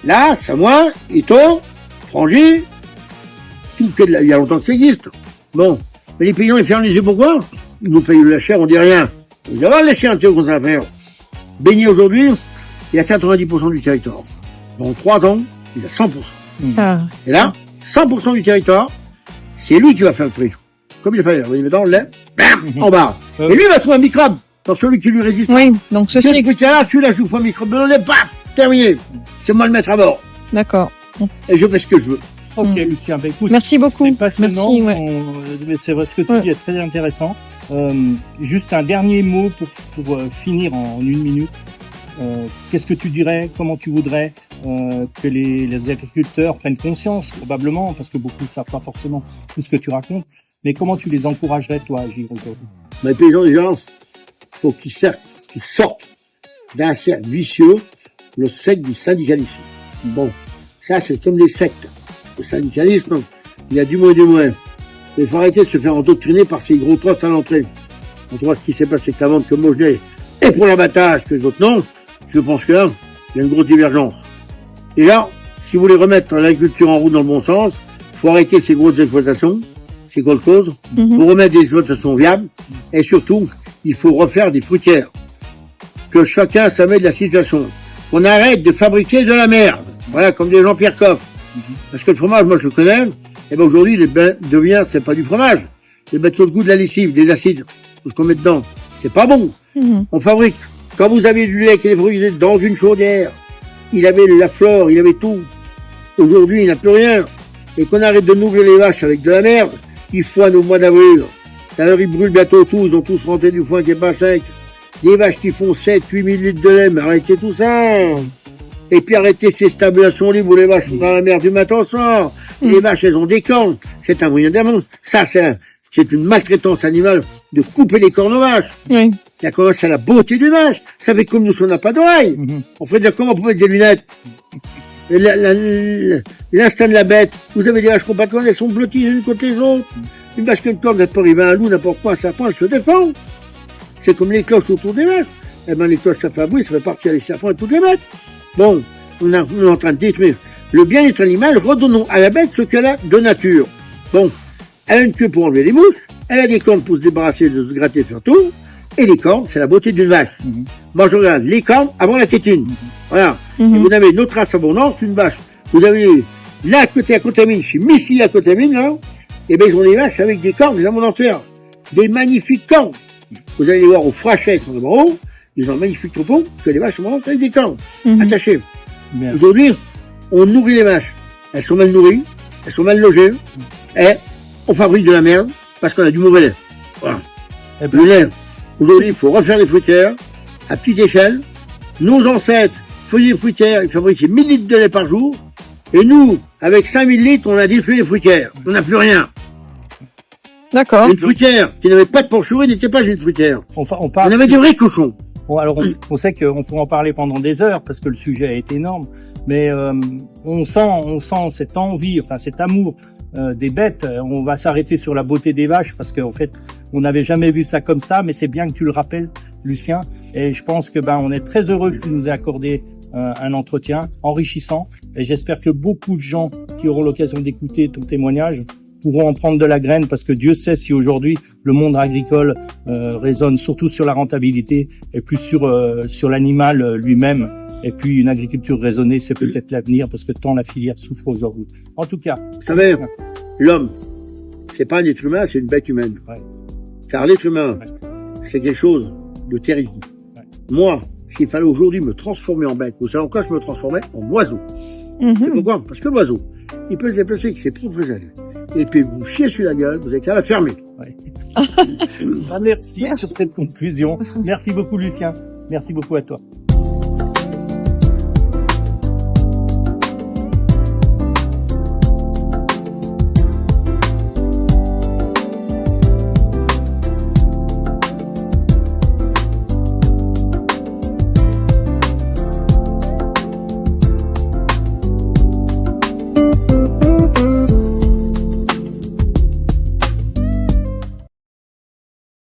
Là, Samois, Ito, Frangy, tout il y a longtemps que ça existe. Bon. Mais les paysans, ils ferment les yeux pourquoi? Ils nous payent la chair, on dit rien. Vous allez laisser un truc qu'on va faire. Beignet aujourd'hui, il a 90% du territoire. Dans 3 ans, il a 100%. Ah. Et là, 100% du territoire, c'est lui qui va faire le prix. Comme il a fait, il met dans le lait, bam, en bas. Et lui, il va trouver un microbe dans celui qui lui résiste. Oui, donc ceci Ce fruitier-là, celui-là, je vous fais un microbe dans le lait, bam, terminé. C'est moi le mettre à bord. D'accord. Et je fais ce que je veux. Ok, Lucien, bah, écoute, Merci beaucoup. c'est passionnant. Merci, ouais. Mais c'est vrai, ce que tu dis est très intéressant. Juste un dernier mot pour finir en 1 minute. Qu'est-ce que tu dirais, comment tu voudrais que les agriculteurs prennent conscience, probablement, parce que beaucoup ne savent pas forcément tout ce que tu racontes, mais comment tu les encouragerais, toi, à agir aujourd'hui? Les paysans, déjà, faut qu'ils sortent d'un cercle vicieux, le secte du syndicalisme. Bon, ça c'est comme les sectes. Le syndicalisme, il y a du moins et du moins. Il faut arrêter de se faire endoctriner par ces gros trosses à l'entrée. On voit ce qui s'est passé avec la vente que Mogenet est pour l'abattage, que les autres non. Je pense que là, il y a une grosse divergence. Et là, si vous voulez remettre l'agriculture en route dans le bon sens, il faut arrêter ces grosses exploitations, ces grosses causes. Il faut remettre des exploitations viables. Et surtout, il faut refaire des fruitières. Que chacun s'amène de la situation. On arrête de fabriquer de la merde. Voilà, comme des Jean-Pierre Coff. Parce que le fromage, moi je le connais. Et ben aujourd'hui, les bains de viande, c'est pas du fromage. C'est mettre sur le goût de la lessive, des acides. Tout ce qu'on met dedans. C'est pas bon. On fabrique. Quand vous avez du lait qui est brûlé dans une chaudière, il avait la flore, il avait tout. Aujourd'hui, il n'a plus rien. Et qu'on arrête de nourrir les vaches avec de la merde, ils foinent au mois d'avril. D'ailleurs, ils brûlent bientôt tous, ils ont tous rentré du foin qui est pas sec. Des vaches qui font 7, 8 000 litres de lait, mais arrêtez tout ça. Et puis arrêtez ces stabulations libres où les vaches sont dans la mer du matin au soir. Les vaches, elles ont des cornes. C'est un moyen d'amour. Ça, c'est une maltraitance animale de couper les cornes aux vaches. Oui. D'accord, c'est la beauté d'une vache. Ça fait comme nous, on n'a pas d'oreilles. On fait dire comment on peut mettre des lunettes. L'instinct de la bête. Vous avez des vaches qui n'ont pas de cornes, elles sont blotties les unes contre les autres. Une vache qui a une corne, elle peut arriver à un loup, n'importe quoi, ça prend, elle se défend. C'est comme les cloches autour des vaches. Eh ben, les cloches, ça fait un bruit, ça fait partir les serpents et toutes les bêtes. Bon, on est en train de détruire le bien-être animal, redonnons à la bête ce qu'elle a de nature. Bon, elle a une queue pour enlever les mouches, elle a des cornes pour se débarrasser de se gratter surtout, et les cornes, c'est la beauté d'une vache. Moi, je regarde les cornes avant la tétine. Voilà. Et vous avez notre race abondance, une vache. Vous avez là, à côté à Contamine, chez Missy à Contamine, là, et ben, ils ont des vaches avec des cornes, des abondancières. Des magnifiques cornes. Vous allez les voir au Frachet, ils sont en haut, ils ont un magnifique troupeau, que les vaches sont avec des cornes, attachées. Aujourd'hui, on nourrit les vaches. Elles sont mal nourries, elles sont mal logées, et on fabrique de la merde, parce qu'on a du mauvais lait. Voilà. Le lait. Aujourd'hui, il faut refaire les fruitières, à petite échelle. Nos ancêtres faisaient des fruitières, ils fabriquaient 1000 litres de lait par jour, et nous, avec 5000 litres, on a détruit les fruitières. On n'a plus rien. D'accord. Une fruitière qui n'avait pas de porcherie n'était pas une fruitière. On avait des vrais cochons. Bon, alors on sait qu'on pourrait en parler pendant des heures parce que le sujet est énorme, mais on sent cette envie, enfin cet amour des bêtes. On va s'arrêter sur la beauté des vaches parce qu'en fait on n'avait jamais vu ça comme ça, mais c'est bien que tu le rappelles, Lucien. Et je pense que on est très heureux que tu nous aies accordé un entretien enrichissant. Et j'espère que beaucoup de gens qui auront l'occasion d'écouter ton témoignage pourront en prendre de la graine, parce que Dieu sait si aujourd'hui le monde agricole résonne surtout sur la rentabilité et plus sur l'animal lui-même. Et puis une agriculture raisonnée, c'est peut-être l'avenir, parce que tant la filière souffre aujourd'hui. En tout cas, vous savez, l'homme, c'est pas un être humain, c'est une bête humaine. Ouais. Car l'être humain, c'est quelque chose de terrible. Ouais. Moi, s'il fallait aujourd'hui me transformer en bête, vous savez en quoi je me transformais? En oiseau. C'est pourquoi? Parce que l'oiseau, il peut se déplacer avec ses propres ailes. Et puis vous chiez sur la gueule, vous avez qu'à la fermer. Ouais. Merci sur cette conclusion. Merci beaucoup Lucien. Merci beaucoup à toi.